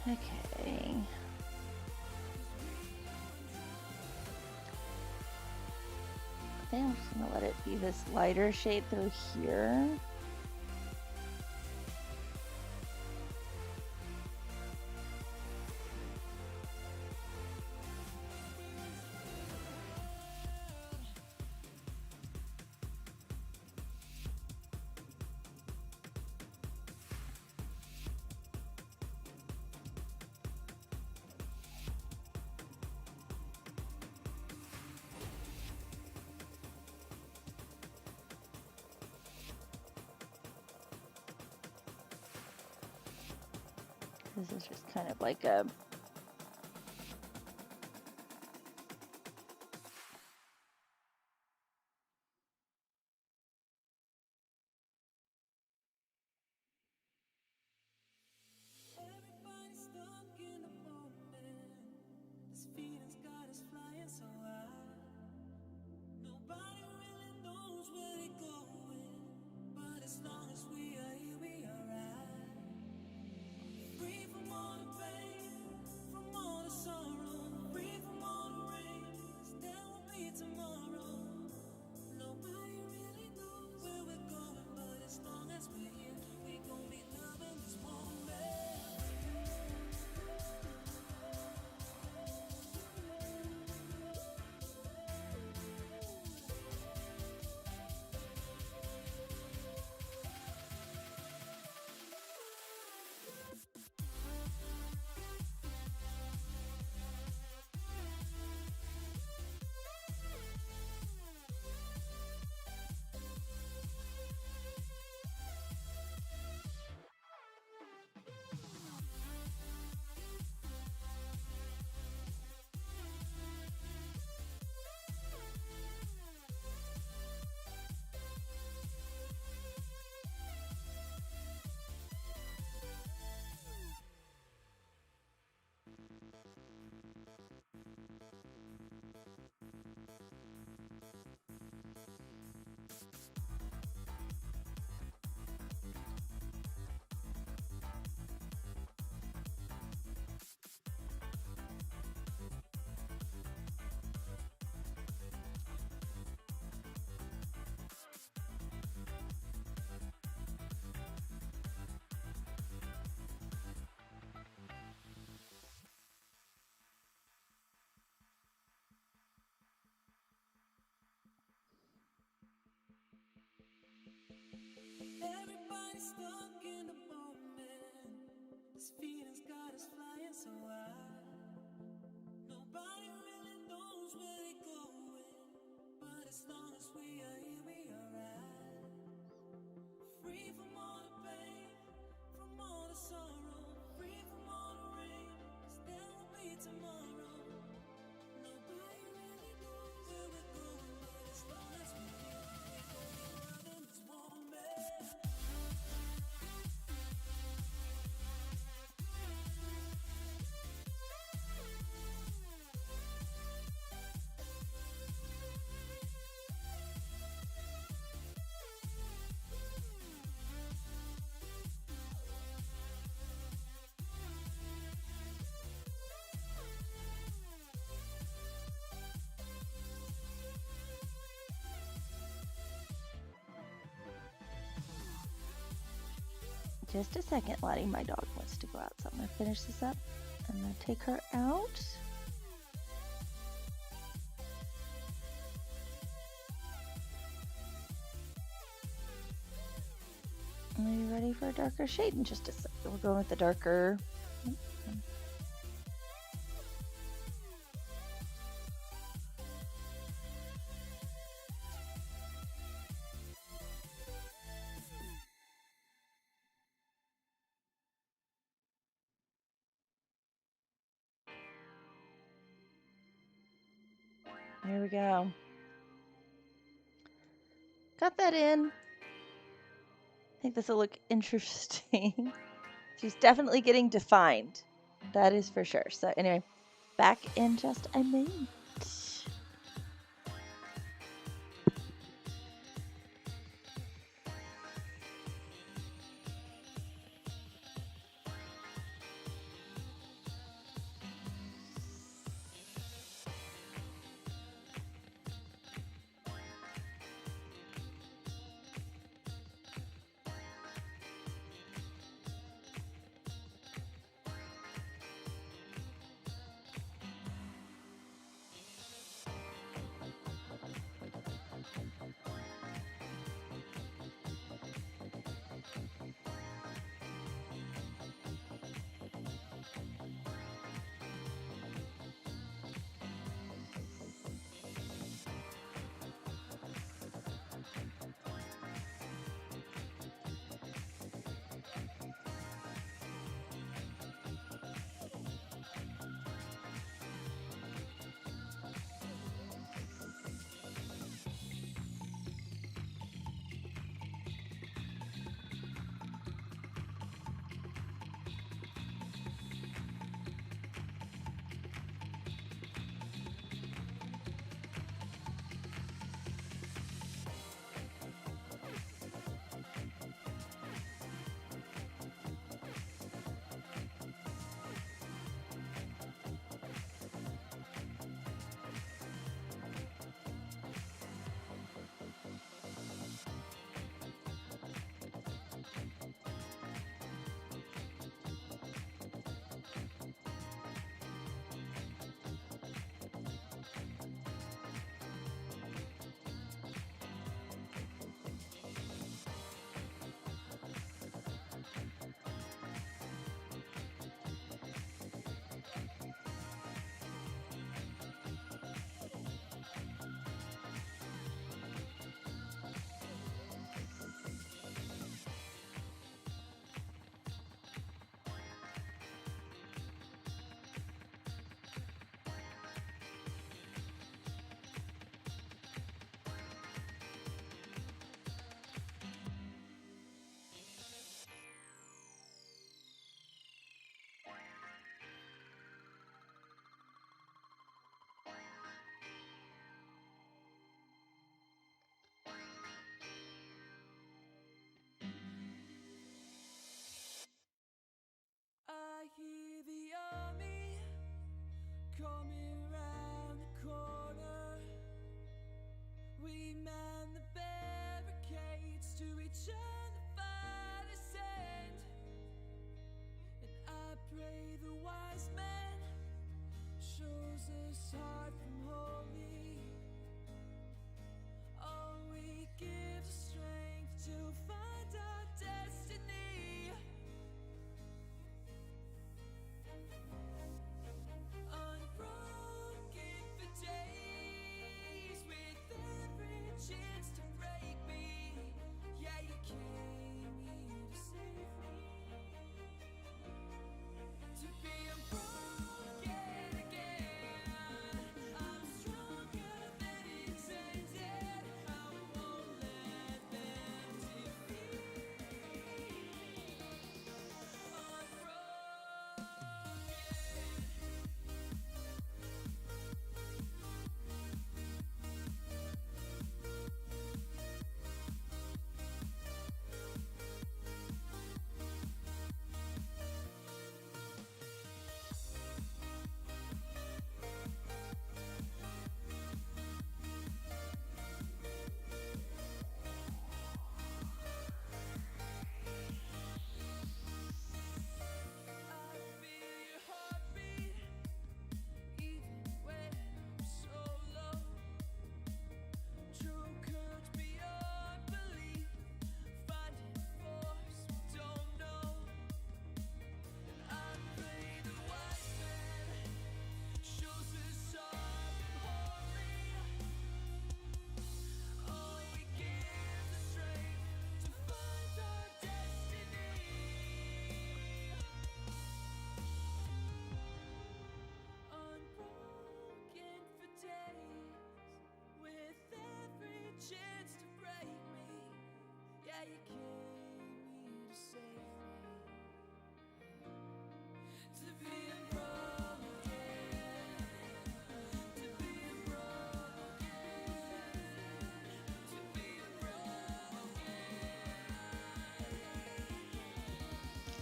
Okay. I think I'm just gonna let it be this lighter shade through here. This is just kind of like a Everybody's stuck in the moment. This feeling's got us flying so high. Nobody really knows where they're going, but as long as we are here, we are right. Free from all the pain, from all the sorrow, free from all the rain. 'Cause there will be tomorrow. Nobody really knows where we're going, but as long as we're here, we gon' be loving this moment. Everybody's stuck in the moment. This feeling's got us flying so high. Nobody really knows where they're going, but as long as we are here, we are right. Free from all the pain, from all the sorrow, free from all the rain. 'Cause there will be tomorrow. Nobody really knows where we're going, but as long as we're here, we gon' be loving this moment. Just a second, Lottie. My dog wants to go out, so I'm going to finish this up. I'm going to take her out. Are you ready for a darker shade in just a second? We're going with the darker. There we go. Got that in. I think this will look interesting. She's definitely getting defined. That is for sure. So anyway, back in just a minute. I hear the army coming round the corner. We man the barricades to reach on the farthest end. And I pray the wise man shows us hard from holy. All we give the strength to find our destiny. Unbroken for days, with every chance to break me. Yeah, you came here to save me, to be unbroken again. I'm strong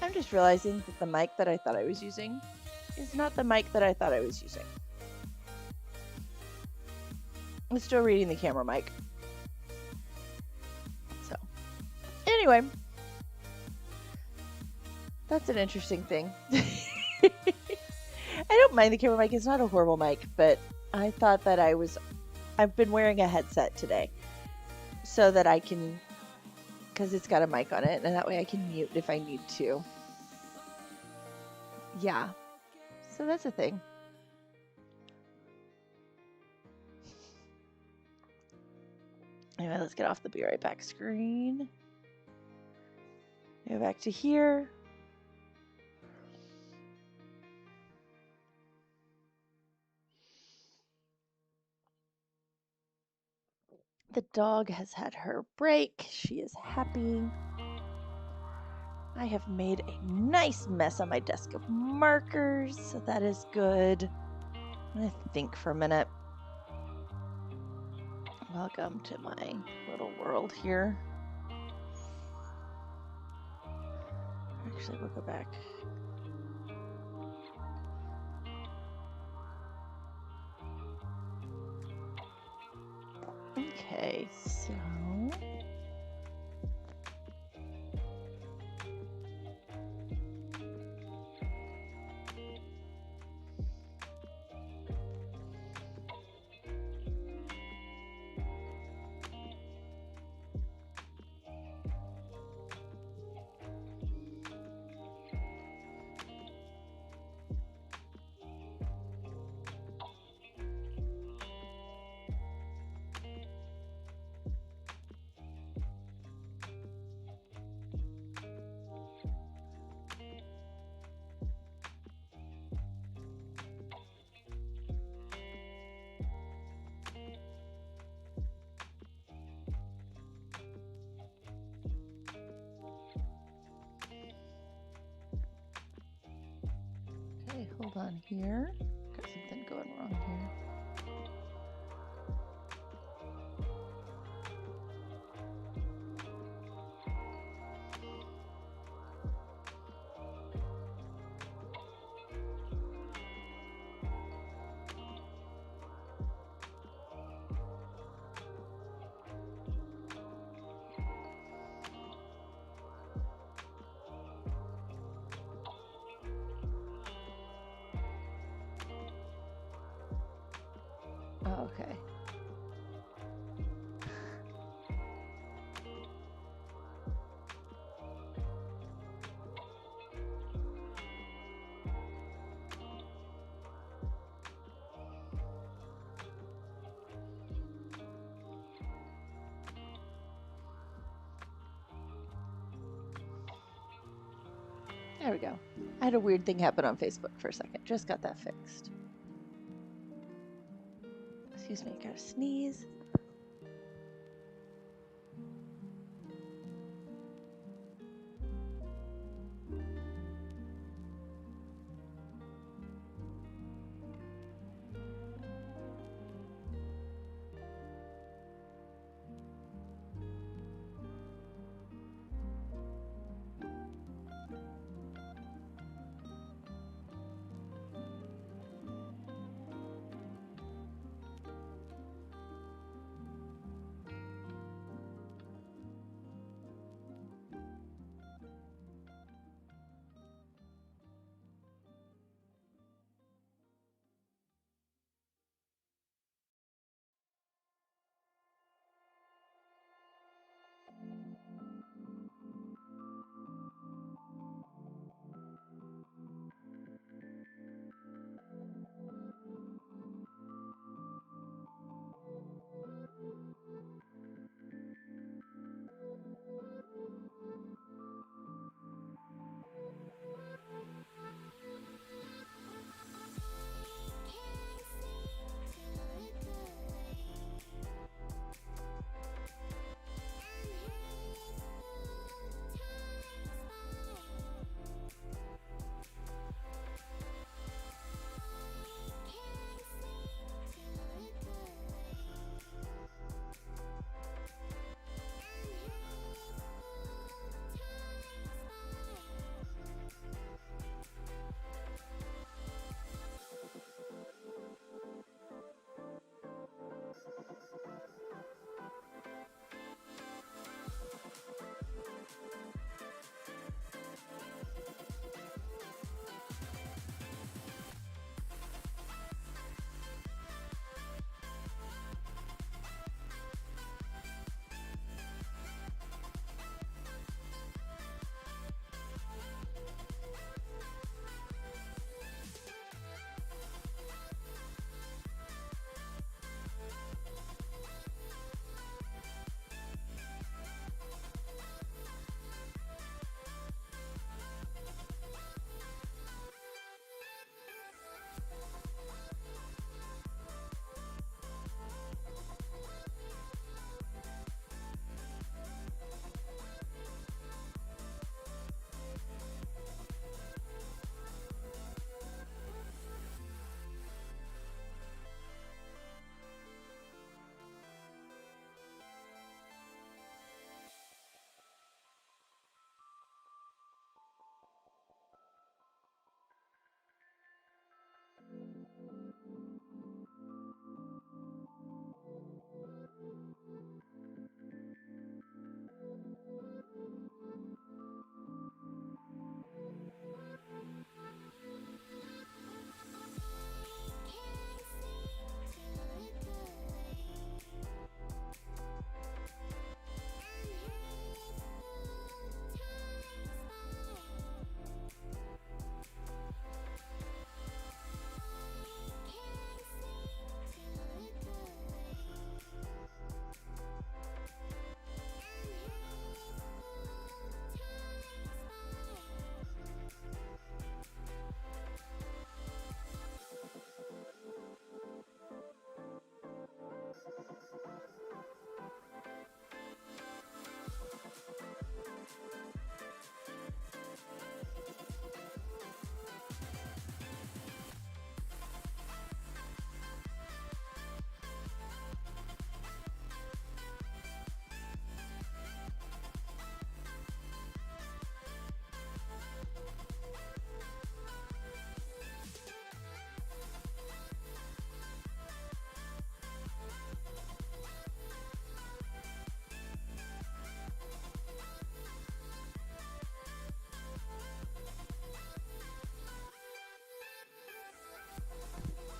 I'm just realizing that the mic that I thought I was using is not the mic that I thought I was using. I'm still reading the camera mic. So, anyway, that's an interesting thing. I don't mind the camera mic. It's not a horrible mic, but I thought that I've been wearing a headset today so that I can, because it's got a mic on it, and that way I can mute if I need to. Yeah. So that's a thing. Anyway, let's get off the Be Right Back screen. Go back to here. The dog has had her break. She is happy. I have made a nice mess on my desk of markers, so that is good. I'm going to think for a minute. Welcome to my little world here. Actually, we'll go back. Okay, so okay, hold on here. Got something going wrong here. Oh, okay. There we go. I had a weird thing happen on Facebook for a second. Just got that fixed. Excuse me, gotta sneeze.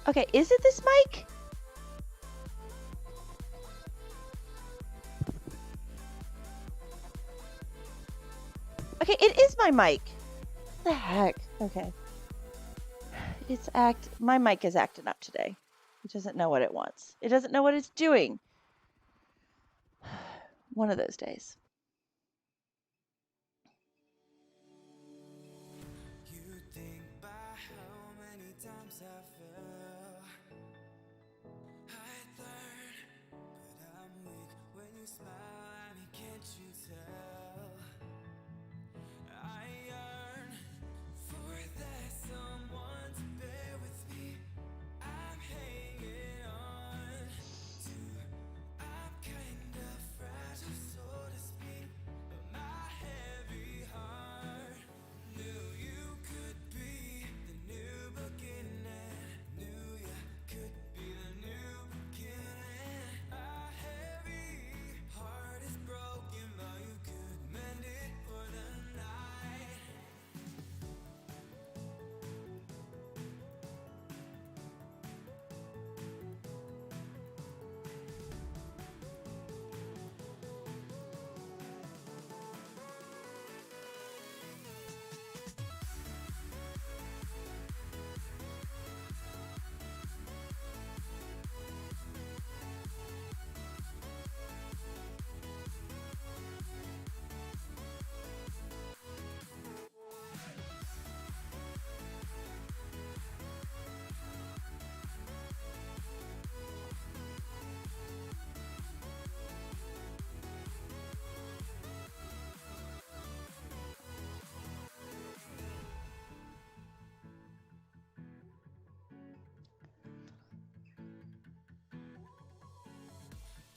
Okay, is it this mic? Okay, it is my mic. What the heck? Okay. My mic is acting up today. It doesn't know what it wants. It doesn't know what it's doing. One of those days. You think by how many times I fell, I learn, but I'm weak when you smile at me, can't you tell? I yearn for that someone to bear with me. I'm hanging on to, I'm kind of fragile, so to speak, but my heavy heart knew you could be the new beginning, knew you could be the new beginning. A heavy heart is broken, but you could mend it for the night.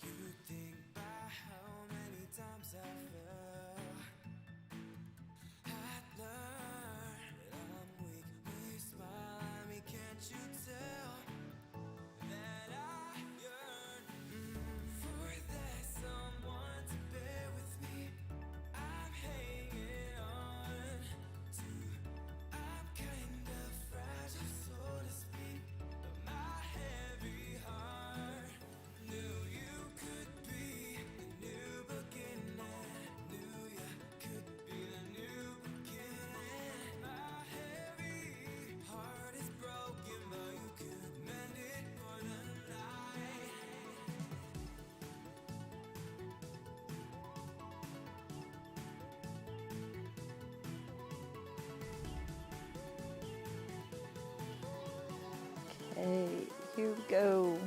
You think by how many times I fell, I'd learn that I'm weak when you smile at me, can't you tell? That I yearn for that someone to bear with me. I'm hanging on to, I'm kind of fragile, so to speak, but my heavy heart knew you could be the new beginning, knew you could be the new beginning. My heavy heart is broken, but you could mend it for the night. Okay, here we go.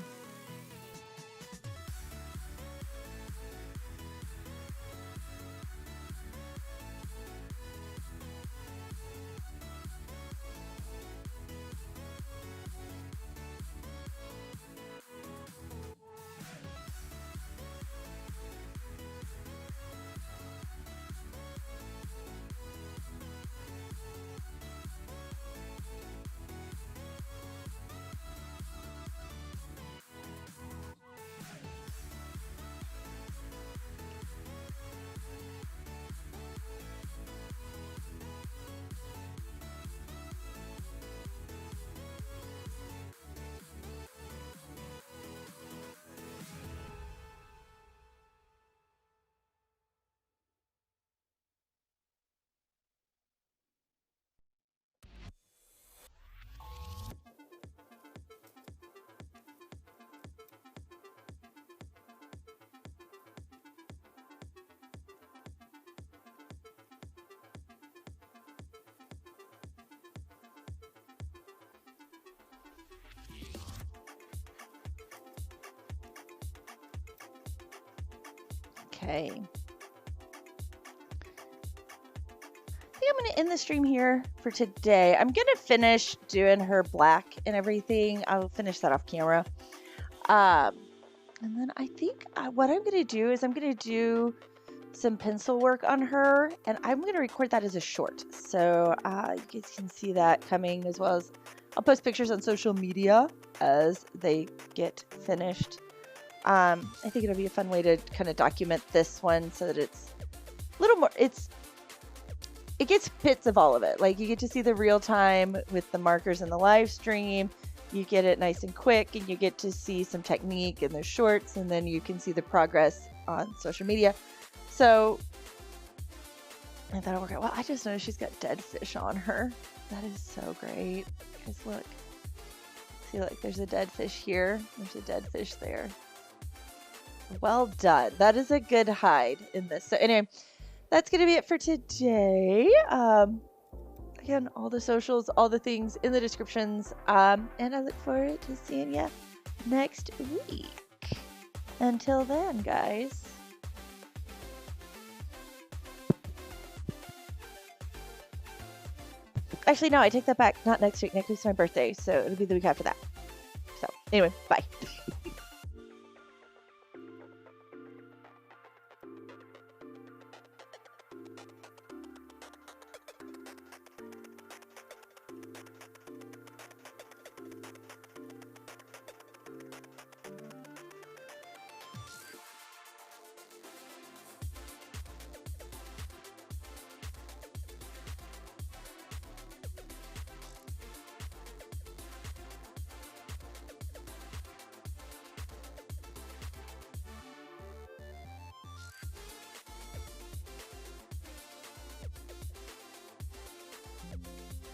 Okay. I think I'm going to end the stream here for today. I'm going to finish doing her black and everything. I'll finish that off camera. And then I think what I'm going to do is I'm going to do some pencil work on her, and I'm going to record that as a short. So you guys can see that coming, as well as I'll post pictures on social media as they get finished. I think it'll be a fun way to kind of document this one so that it's a little more, it gets bits of all of it. Like you get to see the real time with the markers in the live stream. you get it nice and quick, and you get to see some technique in the shorts, and then you can see the progress on social media. So I thought it worked out. Well, I just noticed she's got dead fish on her. That is so great. Guys, look. See, like, there's a dead fish here. There's a dead fish there. Well done. That is a good hide in this. So anyway, that's going to be it for today. Again, all the socials, all the things in the descriptions. And I look forward to seeing you next week. Until then, guys. Actually, no, I take that back. Not next week. Next week's my birthday, so it'll be the week after that. So, anyway, bye.